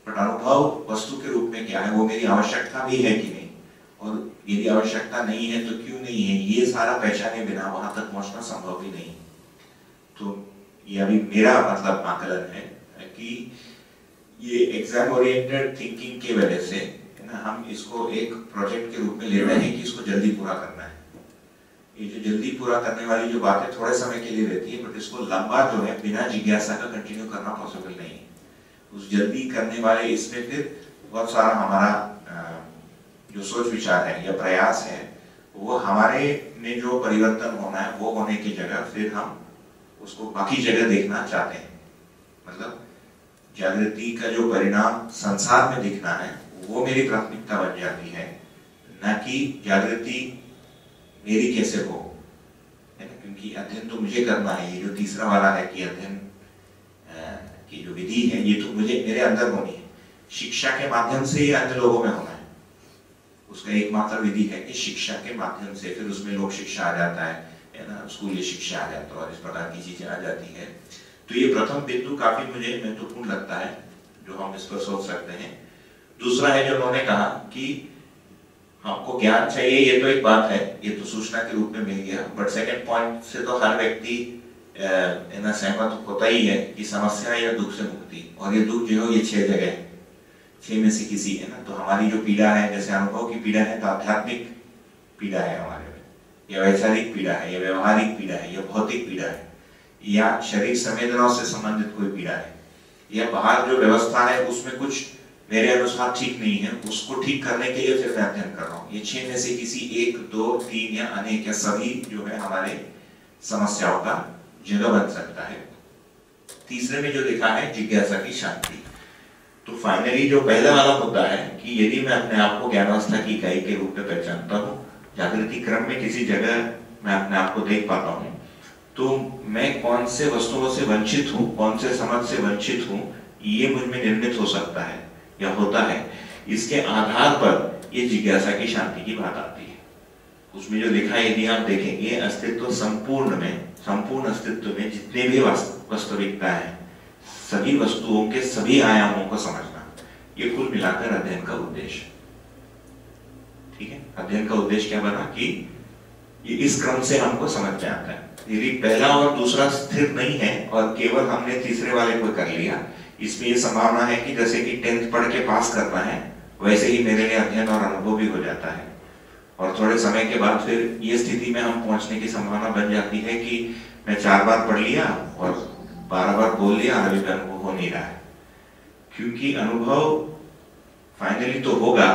बट अनुभव वस्तु के रूप में क्या है, वो मेरी आवश्यकता भी है कि नहीं, और यदि आवश्यकता नहीं है तो क्यों नहीं है, ये सारा पहचाने बिना वहां तक पहुंचना संभव भी नहीं। तो ये अभी मेरा मतलब आकलन है कि ये एग्जाम ओरिएंटेड थिंकिंग की वजह से, है ना, हम इसको एक प्रोजेक्ट के रूप में ले रहे हैं कि इसको जल्दी पूरा करना है। ये जो जल्दी पूरा करने वाली जो बातें थोड़े समय के लिए रहती है, बट इसको लंबा जो है बिना जिज्ञासा का कंटिन्यू करना पॉसिबल नहीं है। उस जल्दी करने वाले इसमें फिर बहुत सारा हमारा जो सोच विचार है या प्रयास है, वो हमारे में जो परिवर्तन होना है वो होने की जगह फिर हम उसको बाकी जगह देखना चाहते हैं। मतलब जागृति का जो परिणाम संसार में दिखना है वो मेरी प्राथमिकता बन जाती है, न कि जागृति मेरी कैसे हो, है ना। क्योंकि अध्ययन तो मुझे करना है, ये जो तीसरा वाला है कि अध्ययन की जो विधि है ये तो मुझे मेरे अंदर होनी है, शिक्षा के माध्यम से ही अन्य लोगों में होना है। उसका एकमात्र विधि है कि शिक्षा के माध्यम से, फिर उसमें लोक शिक्षा आ जाता है ना, स्कूली शिक्षा आ जाता है और इस प्रकार की चीजें आ जाती है। तो ये प्रथम बिंदु काफी मुझे महत्वपूर्ण लगता है जो हम इस पर सोच सकते हैं। दूसरा है जो उन्होंने कहा कि हमको ज्ञान चाहिए, ये तो एक बात है, ये तो सूचना के रूप में मिल गया, बट सेकंड पॉइंट से तो हर व्यक्ति सहमत होता ही है कि समस्या या दुख से मुक्ति, और ये दुख जो है ये 6 जगह है, 6 में से किसी है ना। तो हमारी जो पीड़ा है, जैसे अनुभव की पीड़ा है, तो आध्यात्मिक पीड़ा है हमारे में, या वैचारिक पीड़ा है, या व्यवहारिक पीड़ा है, या भौतिक पीड़ा है, या शरीर संवेदनाओं से संबंधित कोई पीड़ा है, या बाहर जो व्यवस्था है उसमें कुछ मेरे अनुसार ठीक नहीं है, उसको ठीक करने के लिए फिर मैं अध्ययन कर रहा हूँ। ये 6 में से किसी 1, 2, 3 या अनेक या सभी जो है हमारे समस्याओं का जगह बन सकता है। तीसरे में जो लिखा है जिज्ञासा की शांति। तो फाइनली जो पहला वाला मुद्दा है कि यदि मैं अपने आप को ज्ञानावस्था की इकाई के रूप में पहचानता हूँ, जागृति क्रम में किसी जगह मैं अपने आप को देख पाता हूँ, तो मैं कौन से वस्तुओं से वंचित हूँ, कौन से समझ से वंचित हूँ, ये मुझ में निर्मित हो सकता है या होता है। इसके आधार पर ये जिज्ञासा की शांति की बात आती है। उसमें जो लिखा है, यदि आप देखेंगे, अस्तित्व संपूर्ण अस्तित्व में जितने भी वास्तविकता है, सभी वस्तुओं के सभी आयामों को समझना, ये कुल मिलाकर अध्ययन का उद्देश्य। ठीक है, अध्ययन का उद्देश्य क्या बना कि ये इस क्रम से हमको समझ में आता है। यदि पहला और दूसरा स्थिर नहीं है और केवल हमने तीसरे वाले को कर लिया, इसमें ये संभावना है कि जैसे कि 10th पढ़ के पास करना है, वैसे ही मेरे लिए अध्ययन और अनुभव भी हो जाता है, और थोड़े समय के बाद फिर ये स्थिति में हम पहुंचने की संभावना बन जाती है कि मैं 4 बार पढ़ लिया और 12 बार बोल लिया, अभी भी अनुभव हो नहीं रहा है। क्योंकि अनुभव फाइनली तो होगा,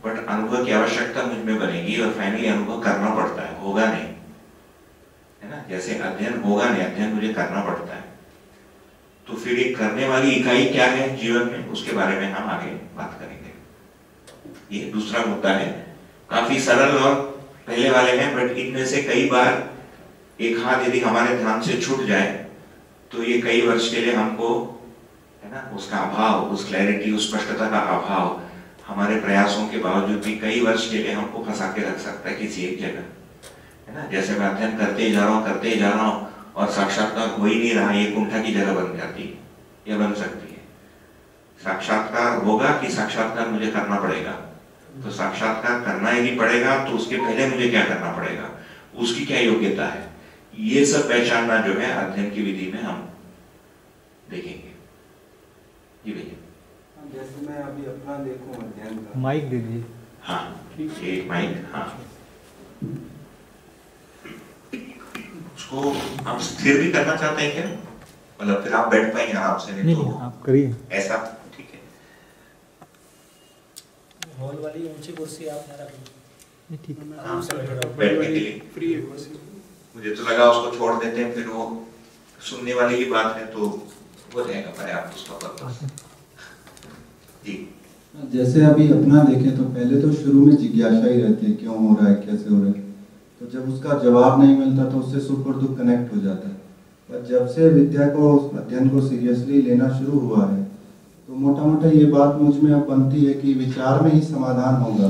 बट अनुभव की आवश्यकता मुझ में बनेगी और फाइनली अनुभव करना पड़ता है, होगा नहीं, है ना। जैसे अध्ययन होगा नहीं, अध्ययन मुझे करना पड़ता है। तो फिर एक करने वाली इकाई क्या है जीवन में, उसके बारे में हम आगे बात करेंगे। ये दूसरा मुद्दा है, काफी सरल और पहले वाले हैं, बट इनमें से कई बार एक हाथ यदि हमारे ध्यान से छूट जाए तो ये कई वर्ष के लिए हमको, है ना, उसका अभाव, उस क्लैरिटी, उस स्पष्टता का अभाव हमारे प्रयासों के बावजूद भी कई वर्ष के लिए हमको फंसा के रख सकता है किसी एक जगह, है ना। जैसे मैं अध्ययन करते ही जा रहा हूँ और साक्षात्कार हो ही नहीं रहा, ये कुंठा की जगह बन जाती है या बन सकती है। साक्षात्कार होगा कि साक्षात्कार मुझे करना पड़ेगा, तो साक्षात्कार करना यदि पड़ेगा तो उसके पहले मुझे क्या करना पड़ेगा, उसकी क्या योग्यता है, ये सब पहचानना जो है अध्ययन की विधि में हम देखेंगे। जी भैया। जैसे मैं अभी अपना देखूं अध्ययन का, माइक दे दीजिए। हाँ, एक माइक। हाँ, उसको आप स्थिर भी करना चाहते हैं क्या? मतलब फिर आप बैठ पाएंगे आराम से? नहीं, तो आप करिए ऐसा, ठीक है। हॉल वाली ऊंची कुर्सी आप ना रख लो, ठीक है। आराम से बैठो। बैठने के लिए फ्री है कुर्सी। मुझे तो लगा उसको छोड़ देते हैं, फिर वो सुनने वाली की बात है तो हो जाएगा पर्याप्त उसका पर्पस। जी। जैसे अभी अपना देखें तो पहले तो शुरू में जिज्ञासा ही रहती है, क्यों हो रहा है, कैसे हो रहा है, तो जब उसका जवाब नहीं मिलता तो उससे सुख और दुख कनेक्ट हो जाता है। पर जब से विद्या को, अध्ययन को सीरियसली लेना शुरू हुआ है, तो मोटा मोटा ये बात मुझ में अब बनती है कि विचार में ही समाधान होगा।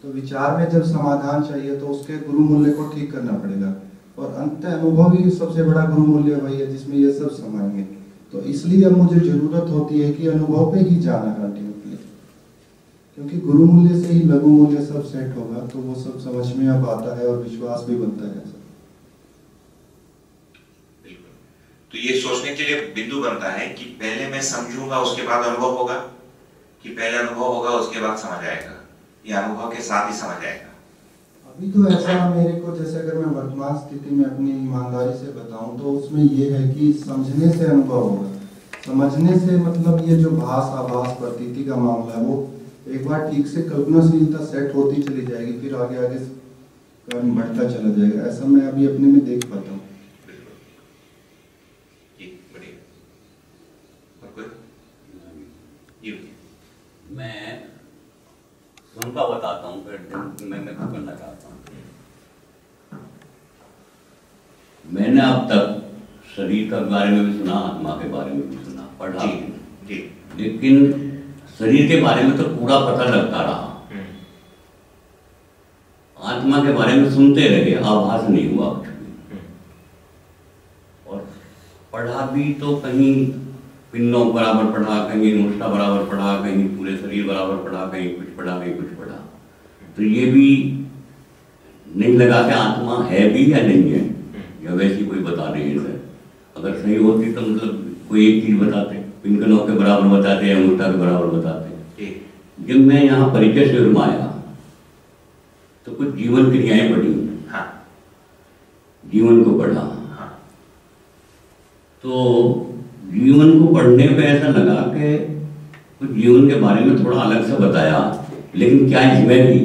तो विचार में जब समाधान चाहिए तो उसके गुरु मूल्य को ठीक करना पड़ेगा, और अंत अनुभव ही सबसे बड़ा गुरु मूल्य वही है जिसमें ये सब समाएंगे। तो इसलिए अब मुझे जरूरत होती है कि अनुभव पे ही जाना कंटिन्यूसली, क्योंकि गुरु मूल्य से ही लघु मूल्य सब सेट होगा, तो वो सब समझ में अब आता है और विश्वास भी बनता है। तो ये सोचने के लिए बिंदु बनता है कि पहले मैं समझूंगा उसके बाद अनुभव होगा, कि पहले अनुभव होगा उसके बाद समझ आएगा, या अनुभव के साथ ही समझ आएगा। अभी तो ऐसा मेरे को, जैसे अगर मैं वर्तमान स्थिति में अपनी ईमानदारी से बताऊं तो उसमें ये है कि समझने से अनुभव होगा। समझने से मतलब ये जो भास आभास प्रतीति का मामला है, वो एक बार ठीक से कल्पनाशीलता सेट होती चली जाएगी, फिर आगे आगे कर्म बढ़ता चला जाएगा। ऐसा मैं अभी अपने में देख पाता हूँ। मैं उनका बताता हूँ, फिर मैं करना चाहता हूँ। मैंने अब तक शरीर के बारे में भी सुना, आत्मा के बारे में भी सुना, पढ़ा जी। लेकिन शरीर के बारे में तो पूरा पता लगता रहा, आत्मा के बारे में सुनते रहे, आभास नहीं हुआ कुछ भी। और पढ़ा भी तो कहीं पिन्नों बराबर पढ़ा, कहीं मुष्टा बराबर पढ़ा, कहीं पूरे शरीर बराबर पढ़ा, कहीं कुछ पढ़ा, कहीं कुछ पढ़ा। तो ये भी नहीं लगा कि आत्मा है भी या नहीं है, या वैसी कोई बता रही है सर। अगर सही होती तो मतलब कोई एक चीज बताते, पिनकनों के बराबर बताते या मुष्टा के बराबर बताते। जब मैं यहाँ परिचय शिविर में आया तो कुछ जीवन क्रियाएं पढ़ी, जीवन को पढ़ा। तो जीवन को पढ़ने पे ऐसा लगा कि कुछ जीवन के बारे में थोड़ा अलग से बताया, लेकिन क्या इसमें भी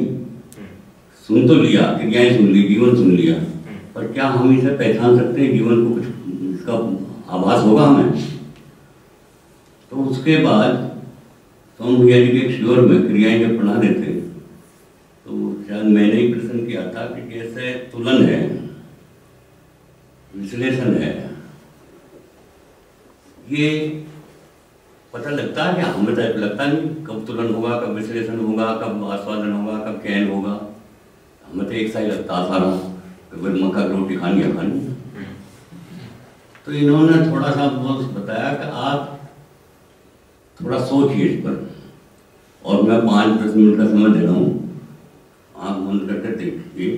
सुन तो लिया, क्रियाएं सुन ली, जीवन सुन लिया, पर क्या हम इसे पहचान सकते हैं, जीवन को कुछ इसका आभास होगा हमें? तो उसके बाद सोम भैया जी के एक शिविर में क्रियाएं जब पढ़ा रहे थे तो शायद मैंने ही प्रश्न किया था कि जैसे तुलन है, विश्लेषण है, ये पता लगता है कि हमें तो लगता नहीं कब तुलन होगा, कब विश्लेषण होगा, कब आस्वादन होगा, कब चयन होगा। हमें तो एक सा ही लगता सारा, कभी मक्का की रोटी खानी है खानी। तो इन्होंने थोड़ा सा बहुत बताया कि आप थोड़ा सोचिए इस पर, और मैं 5-10 मिनट का समय दे रहा हूँ, आँख बंद करके देखिए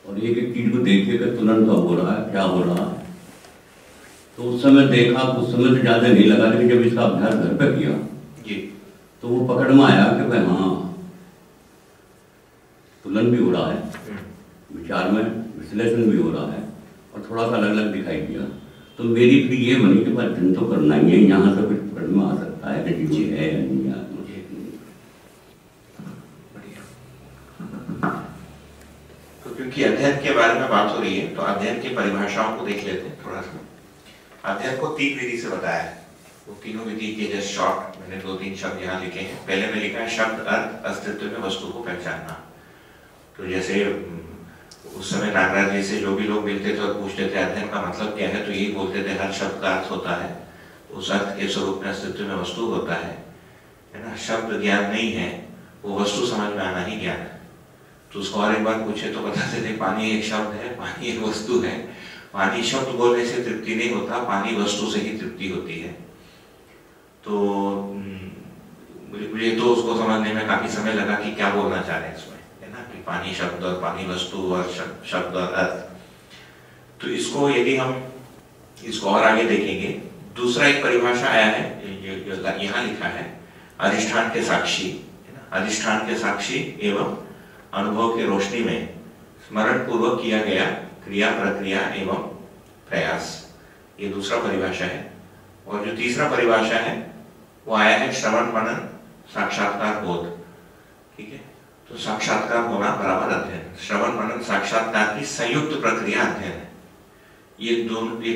और एक एक चीज को देखिए कि तुलन कब हो रहा है, क्या हो रहा है। तो उस समय देखा, उस समय तो ज़्यादा नहीं लगा, लेकिन जब इसका अभ्यास घर पर किया तो वो पकड़ में आया कि भाई हाँ तुलन भी हो रहा है, विचार में विश्लेषण भी हो रहा है, और थोड़ा सा अलग अलग दिखाई दिया। तो मेरी फिर ये बनी कि अध्ययन तो करना ही है, यहाँ से कुछ पकड़ में आ सकता है कि जीवन है या नहीं है। तो क्योंकि अध्ययन के बारे में बात हो रही है तो अध्ययन की परिभाषाओं को देख लेते हैं थोड़ा सा। अध्ययन को 3 विधि से बताया है, वो तीनों विधि के जस्ट शॉर्ट मैंने 2-3 शब्द यहाँ लिखे हैं। पहले में लिखा है शब्द, अर्थ, अस्तित्व में वस्तु को पहचानना। तो जैसे उस समय नागराज जी से जो भी लोग मिलते थे और पूछते थे अध्ययन का मतलब क्या है, तो यही बोलते थे हर शब्द का अर्थ होता है, उस अर्थ के स्वरूप में अस्तित्व में वस्तु होता है ना। शब्द ज्ञान नहीं है, वो वस्तु समझ में आना ही ज्ञान है। तो उसको और एक बार पूछे तो बताते थे पानी एक शब्द है, पानी एक वस्तु है। पानी शब्द बोलने से तृप्ति नहीं होता, पानी वस्तु से ही तृप्ति होती है। तो मुझे तो उसको समझने में काफी समय लगा कि क्या बोलना चाह रहे हैं इसमें, है ना, कि पानी शब्द और पानी वस्तु और शब्द और अर्थ। तो इसको यदि हम इसको और आगे देखेंगे, दूसरा एक परिभाषा आया है, यहाँ लिखा है अधिष्ठान के साक्षी, है ना। अधिष्ठान के साक्षी एवं अनुभव के रोशनी में स्मरण पूर्वक किया गया क्रिया, प्रक्रिया एवं प्रयास, ये दूसरा परिभाषा है। और जो तीसरा परिभाषा है वो आया है श्रवण मनन साक्षात्कार बोध। ठीक है, तो साक्षात्कार होना बराबर अध्ययन, श्रवण मनन साक्षात्कार की संयुक्त प्रक्रिया अध्ययन है। ये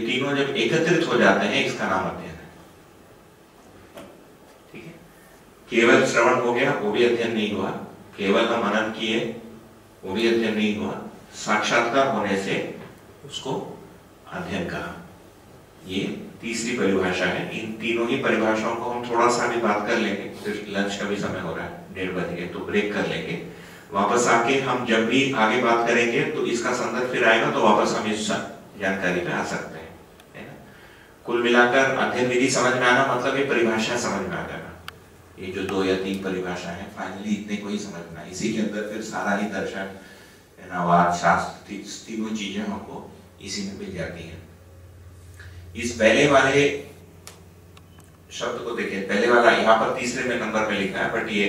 तीनों जब एकत्रित हो जाते हैं इसका नाम अध्ययन है। ठीक है, केवल श्रवण हो गया वो भी अध्ययन नहीं हुआ, केवल हम मनन किए वो भी अध्ययन नहीं हुआ, साक्षात्कार होने से उसको अध्ययन कहा। ये तीसरी परिभाषा है। इन तीनों ही परिभाषाओं को हम थोड़ा सा भी बात कर लेंगे, फिर लंच का भी समय हो रहा है, 1:30 बज गए, तो ब्रेक कर लेंगे। वापस आके हम जब भी आगे बात करेंगे तो इसका संदर्भ फिर आएगा, तो वापस हम इस जानकारी पे आ सकते हैं, है ना। कुल मिलाकर अध्ययन विधि समझ में आना मतलब ये परिभाषा समझ में आ जाएगा। ये जो 2 या 3 परिभाषा है फाइनली इतने को ही समझना, इसी के अंदर फिर सारा ही दर्शन, है ना, वाद, शास्त्र, तीनों चीजें हमको इसी में मिल जाती हैं। इस पहले वाले शब्द को देखिए, पहले वाला यहाँ पर तीसरे में नंबर पे लिखा है, बट ये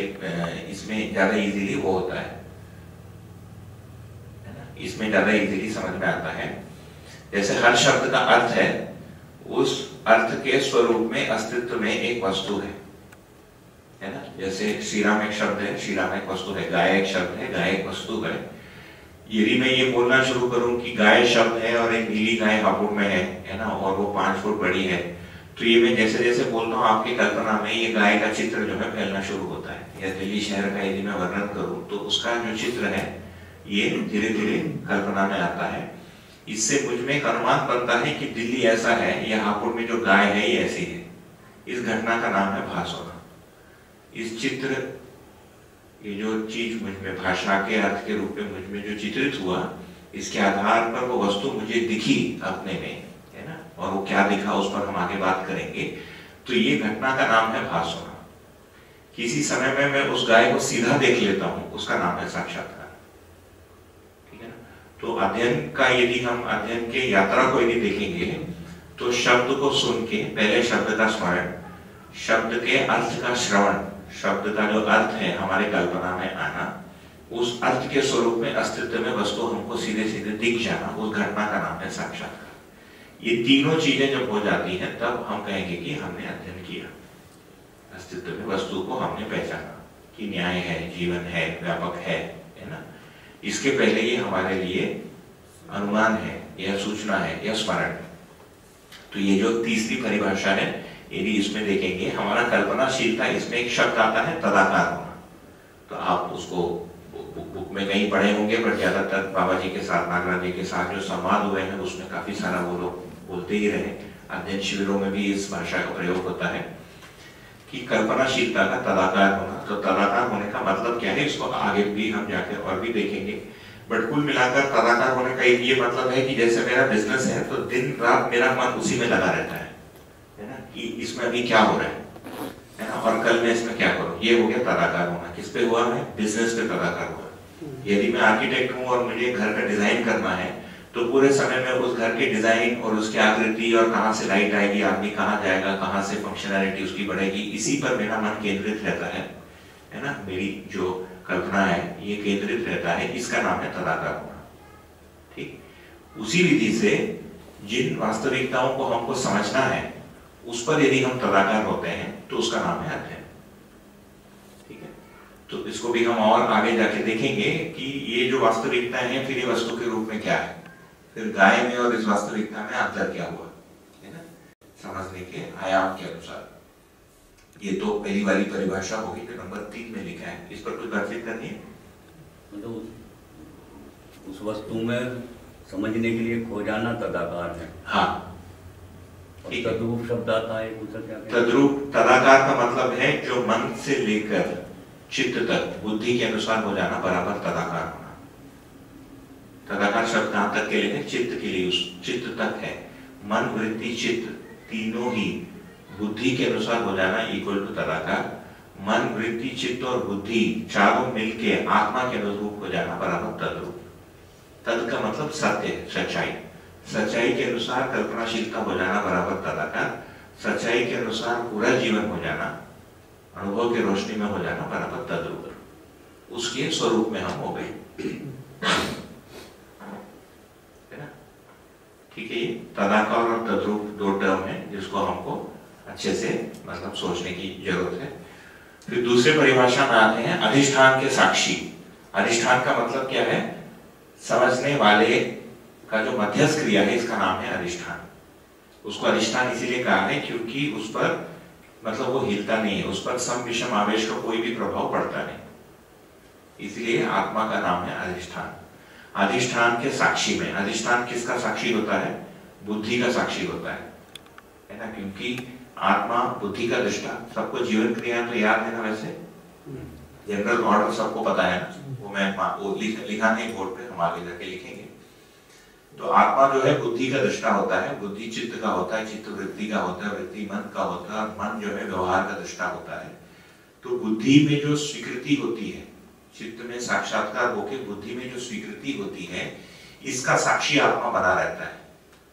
इसमें ज्यादा इजीली वो होता है ना, इसमें ज्यादा इजीली समझ में आता है। जैसे हर शब्द का अर्थ है, उस अर्थ के स्वरूप में अस्तित्व में एक वस्तु है ना। जैसे श्री राम एक शब्द है, श्री राम एक वस्तु है, गाय एक शब्द है, गाय एक वस्तु है। यदि मैं ये बोलना शुरू करूं कि गाय शब्द है और एक नीली गाय हापुड़ में है ना, और वो 5 फुट बड़ी है, तो ये मैं जैसे जैसे बोलता हूँ आपकी कल्पना में ये गाय का चित्र जो है फैलना शुरू होता है। या दिल्ली शहर का यदि मैं वर्णन करूं तो उसका जो चित्र है ये धीरे धीरे कल्पना में आता है। इससे मुझ में एक अनुमान बनता है कि दिल्ली ऐसा है, या हापुड़ में जो गाय है ये ऐसी है। इस घटना का नाम है भास होना। इस चित्र, ये जो चीज मुझ में भाषा के अर्थ के रूप में मुझ में जो चित्रित हुआ, इसके आधार पर वो वस्तु मुझे दिखी अपने में, है ना, और वो क्या दिखा उस पर हम आगे बात करेंगे। तो ये घटना का नाम है भास होना। किसी समय में मैं उस गाय को सीधा देख लेता हूं, उसका नाम है साक्षात्कार। ठीक है ना। तो अध्ययन का, यदि हम अध्ययन के यात्रा को यदि देखेंगे तो शब्द को सुन के पहले शब्द का स्मरण, शब्द के अर्थ का श्रवण, शब्द का जो अर्थ है हमारे कल्पना में आना, उस अर्थ के स्वरूप में अस्तित्व में वस्तु हमको सीधे सीधे दिख जाना, उस घटना का नाम है साक्षात्कार। ये तीनों चीजें जब हो जाती हैं तब हम कहेंगे कि हमने अध्ययन किया, अस्तित्व में वस्तु को हमने पहचाना कि न्याय है, जीवन है, व्यापक है ना। इसके पहले ये हमारे लिए अनुमान है, यह सूचना है, यह स्मरण है। तो ये जो तीसरी परिभाषा है, यदि इसमें देखेंगे हमारा कल्पनाशीलता, इसमें एक शब्द आता है तदाकार होना। तो आप उसको बुक में कहीं पढ़े होंगे, पर ज्यादातर बाबा जी के साथ, नागराज जी के साथ जो संवाद हुए हैं उसमें काफी सारा वो लोग बोलते ही रहे। अध्ययन शिविरों में भी इस भाषा का प्रयोग होता है कि कल्पनाशीलता का तदाकार होना। तो तदाकार होने का मतलब क्या है, इसको आगे भी हम जाकर और भी देखेंगे। बट कुल मिलाकर तदाकार होने का एक ये मतलब है कि जैसे मेरा बिजनेस है तो दिन रात मेरा मन उसी में लगा रहता है ना, कि इसमें अभी क्या हो रहा है ना, और कल मैं इसमें क्या करूं। ये हो गया तदाकार होना। किस पे हुआ है? बिजनेस पे तदाकार हुआ। यदि मैं आर्किटेक्ट हूं और मुझे घर का डिजाइन करना है तो पूरे समय में उस घर के डिजाइन और उसकी आकृति और कहाँ से लाइट आएगी, आदमी कहाँ जाएगा, कहाँ से फंक्शनैलिटी उसकी बढ़ेगी, इसी पर मेरा मन केंद्रित रहता है ना। मेरी जो कल्पना है ये केंद्रित रहता है, इसका नाम है तदाकार होना। ठीक उसी विधि से जिन वास्तविकताओं को हमको समझना है उस पर यदि हम तदाकार होते हैं तो उसका नाम है अध्ययन। ठीक है, तो इसको भी हम और आगे जाके देखेंगे कि ये जो वास्तविकता है फिर ये वस्तु के रूप में क्या है, फिर गाय में और इस वास्तविकता में अंतर क्या हुआ, है ना, समझने के आयाम के अनुसार। ये तो पहली वाली परिभाषा होगी जो नंबर 3 में लिखा है। इस पर कुछ बातचीत करनी है। मतलब उस वस्तु में समझने के लिए खो जाना तदाकार है। हाँ, तद्रूप शब्द आता है, क्या तद्रूप तदाकार का मतलब है जो मन से लेकर चित्त तक बुद्धि के अनुसार हो जाना बराबर तदाकार होना। तदाकार शब्द कहां तक के लिए? चित्त के लिए, उस चित्त तक है। मन, वृत्ति, चित्त तीनों ही बुद्धि के अनुसार हो जाना इक्वल टू तदाकार। मन, वृत्ति, चित्त और बुद्धि चारों मिलके आत्मा के अनुरूप हो जाना बराबर तद्रूप। तद का मतलब सत्य, सच्चाई। सच्चाई के अनुसार कल्पनाशीलता हो जाना बराबर तदाकार। सच्चाई के अनुसार पूरा जीवन हो जाना, अनुभव की रोशनी में हो जाना बराबर तद्रूप। उसके स्वरूप में हम हो गए, है ना। ठीक है, ये तदाकार और तद्रूप दो टर्म है जिसको हमको अच्छे से मतलब सोचने की जरूरत है। फिर दूसरे परिभाषा में आते हैं अधिष्ठान के साक्षी। अधिष्ठान का मतलब क्या है? समझने वाले का जो मध्यस्थ क्रिया है इसका नाम है अधिष्ठान। उसको अधिष्ठान इसीलिए कहा है क्योंकि उस पर मतलब वो हिलता नहीं है, उस पर सम विषम आवेश का कोई भी प्रभाव पड़ता नहीं, इसलिए आत्मा का नाम है अधिष्ठान। अधिष्ठान के साक्षी में, अधिष्ठान किसका साक्षी होता है? बुद्धि का साक्षी होता है ना, क्योंकि आत्मा बुद्धि का दृष्टा। सबको जीवन क्रिया तो याद है ना, वैसे जनरल ऑर्डर सबको पता है ना, वो मैं लिखा नहीं बोर्ड पे, हम आगे जाके लिखेंगे। तो आत्मा जो है बुद्धि का दृष्टा होता है, बुद्धि चित्त का होता है, चित्त वृत्ति का होता है, वृत्ति मन का होता है, मन जो है व्यवहार का दृष्टा होता है। तो बुद्धि में जो स्वीकृति होती है, चित्त में साक्षात्कार होके बुद्धि में जो स्वीकृति होती है, इसका साक्षी आत्मा बना रहता है।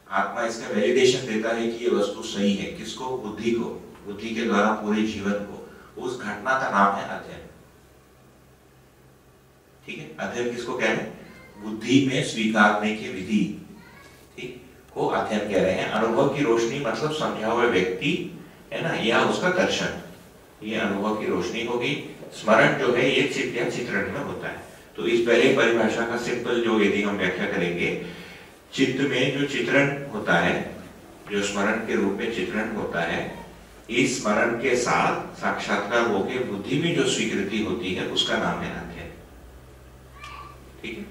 आत्मा इसका वैलिडेशन देता है कि ये वस्तु सही है। किसको? बुद्धि को। बुद्धि के द्वारा पूरे जीवन को। उस घटना का नाम है अध्ययन। ठीक है, अध्ययन किसको कह रहे हैं? बुद्धि में स्वीकारने की विधि, ठीक, को अध्ययन कह रहे हैं। अनुभव की रोशनी मतलब समझा हुआ व्यक्ति, है ना, या उसका दर्शन, ये अनुभव की रोशनी होगी। स्मरण जो है ये चित्त या चित्रण में होता है। तो इस पहले परिभाषा का सिंपल जो यदि हम व्याख्या करेंगे, चित्त में जो चित्रण होता है, जो स्मरण के रूप में चित्रण होता है, इस स्मरण के साथ साक्षात्कार होकर बुद्धि में जो स्वीकृति होती है उसका नाम है अध्ययन। ठीक है,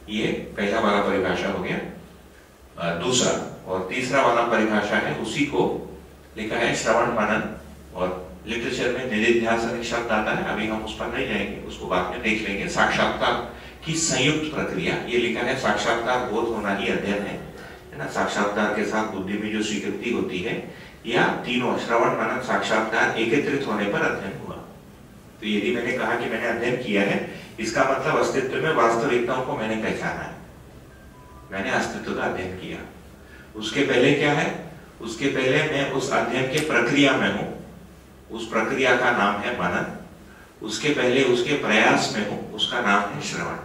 ये पहला वाला परिभाषा हो गया। दूसरा और तीसरा वाला परिभाषा है, उसी को लिखा है श्रवण मनन, और लिटरेचर में निधिध्यासन एक शब्द आता है, अभी हम उस पर नहीं जाएंगे, उसको बाद में देख लेंगे। साक्षात्कार की संयुक्त प्रक्रिया, ये लिखा है साक्षात्कार बोध होना ही अध्ययन है ना। साक्षात्कार के साथ बुद्धि में जो स्वीकृति होती है, या तीनों श्रवण मनन साक्षात्कार एकत्रित होने पर अध्ययन हुआ। तो यदि मैंने कहा कि मैंने अध्ययन किया है, इसका मतलब अस्तित्व में वास्तविकताओं को मैंने पहचाना है, मैंने अस्तित्व का अध्ययन किया। उसके पहले क्या है? उसके पहले मैं उस अध्ययन के प्रक्रिया में हूं, उस प्रक्रिया का नाम है मनन। उसके पहले उसके प्रयास में हूं, उसका नाम है श्रवण।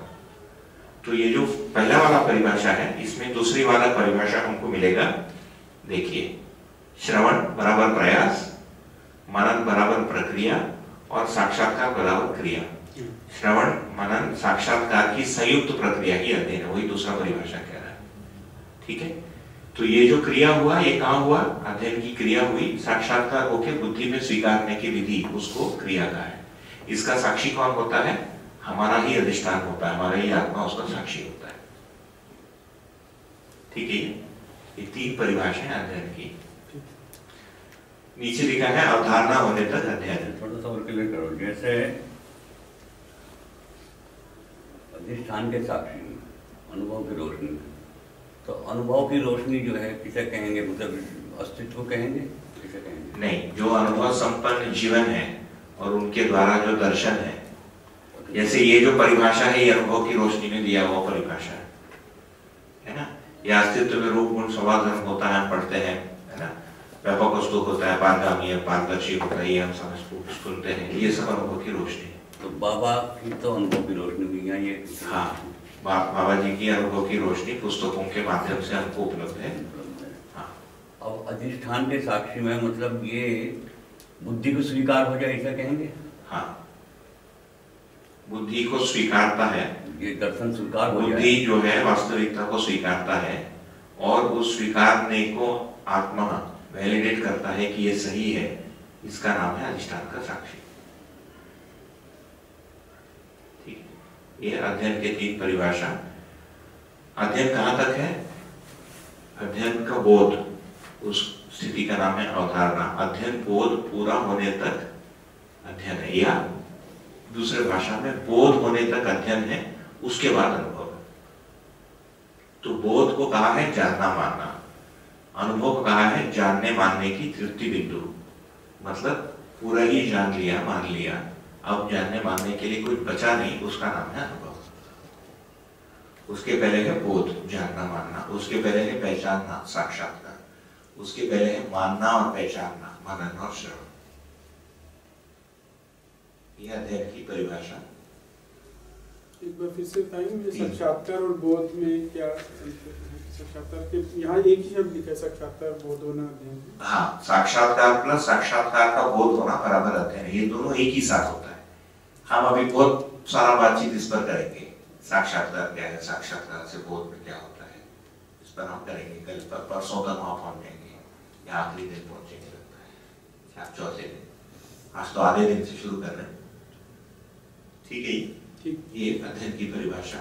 तो ये जो पहला वाला परिभाषा है, इसमें दूसरी वाला परिभाषा हमको मिलेगा। देखिए, श्रवण बराबर प्रयास, मनन बराबर प्रक्रिया, और साक्षात्कार बराबर क्रिया। श्रवण मनन साक्षात्कार की संयुक्त प्रक्रिया की अध्ययन है, वही दूसरा परिभाषा कह रहा है। ठीक है, तो ये जो क्रिया हुआ, ये कहाँ हुआ? अध्ययन की क्रिया हुई, साक्षात्कार होके बुद्धि में स्वीकारने की विधि, उसको क्रिया कहा है। इसका साक्षी कौन होता है? हमारा ही अधिष्ठान होता है, हमारा ही आत्मा उसका साक्षी होता है। ठीक है, ये तीन परिभाषाएं अध्ययन की। नीचे लिखा है अवधारणा होने तक अध्ययन। थोड़ा सा और क्लियर करो, जैसे अधिष्ठान के साक्षी, अनुभव की रोशनी, तो अनुभव की रोशनी जो है किसे कहेंगे? मतलब अस्तित्व कहेंगे, किसे कहेंगे? नहीं, जो अनुभव संपन्न जीवन है और उनके द्वारा जो दर्शन है, जैसे ये जो परिभाषा है, ये अनुभव की रोशनी में दिया हुआ परिभाषा है ना। यह अस्तित्व में रूप गुण स्वभाव धर्म होता है, हम पढ़ते हैं, है ना। व्यापक वस्तु होता है, पारगामी है, पारदर्शी होता है, ये हम समझ सुनते हैं, ये सब अनुभव की रोशनी है। तो बाबा की तो अनुभव की रोशनी हुई है ये। हाँ, बाबा जी की अनुभव की रोशनी पुस्तकों के माध्यम से हमको उपलब्ध है। हाँ। अब अधिष्ठान के साक्षी में मतलब ये बुद्धि को स्वीकार हो जाए, ऐसा कहेंगे? हाँ, बुद्धि को स्वीकारता है, ये दर्शन स्वीकार हो जाए, बुद्धि जो है वास्तविकता को स्वीकारता है, और उस स्वीकारने को आत्मा वैलिडेट करता है कि ये सही है, इसका नाम है अधिष्ठान का साक्षी। ठीक, ये अध्ययन के तीन परिभाषा। अध्ययन कहाँ तक है? अध्ययन का बोध, उस स्थिति का नाम है अवधारणा। अध्ययन बोध पूरा होने तक अध्ययन है, या दूसरे भाषा में बोध होने तक अध्ययन है, उसके बाद अनुभव। तो बोध को कहा है जानना मानना, अनुभव को कहा है जानने मानने की तृप्ति बिंदु। मतलब पूरा ही जान लिया, मान लिया, अब जानने मानने के लिए कुछ बचा नहीं, उसका नाम है अनुभव। उसके पहले है बोध, जानना मानना, उसके पहले है पहचानना, साक्षात्कार, उसके पहले है मानना और पहचानना, मनन और श्रवण। यह अध्ययन की परिभाषा। एक बार फिर से बताएंगे, साक्षात्कार और बोध में क्या साक्षात्कार के यहाँ एक ही शब्द लिखा है, साक्षात्कार बोध होना अध्ययन। हाँ, साक्षात्कार प्लस साक्षात्कार का बोध होना बराबर अध्ययन है, ये दोनों एक ही साथ होता है। हम अभी बहुत सारा बातचीत इस पर करेंगे, साक्षात्कार क्या है, साक्षात्कार से बोध में क्या होता है, इस पर हम करेंगे। कल पर परसों तक वहां पहुंचेंगे, या आखिरी दिन पहुंचेंगे लगता है, या चौथे दिन। आज तो आधे दिन से शुरू कर रहे हैं। ठीक है, ये अध्ययन की परिभाषा।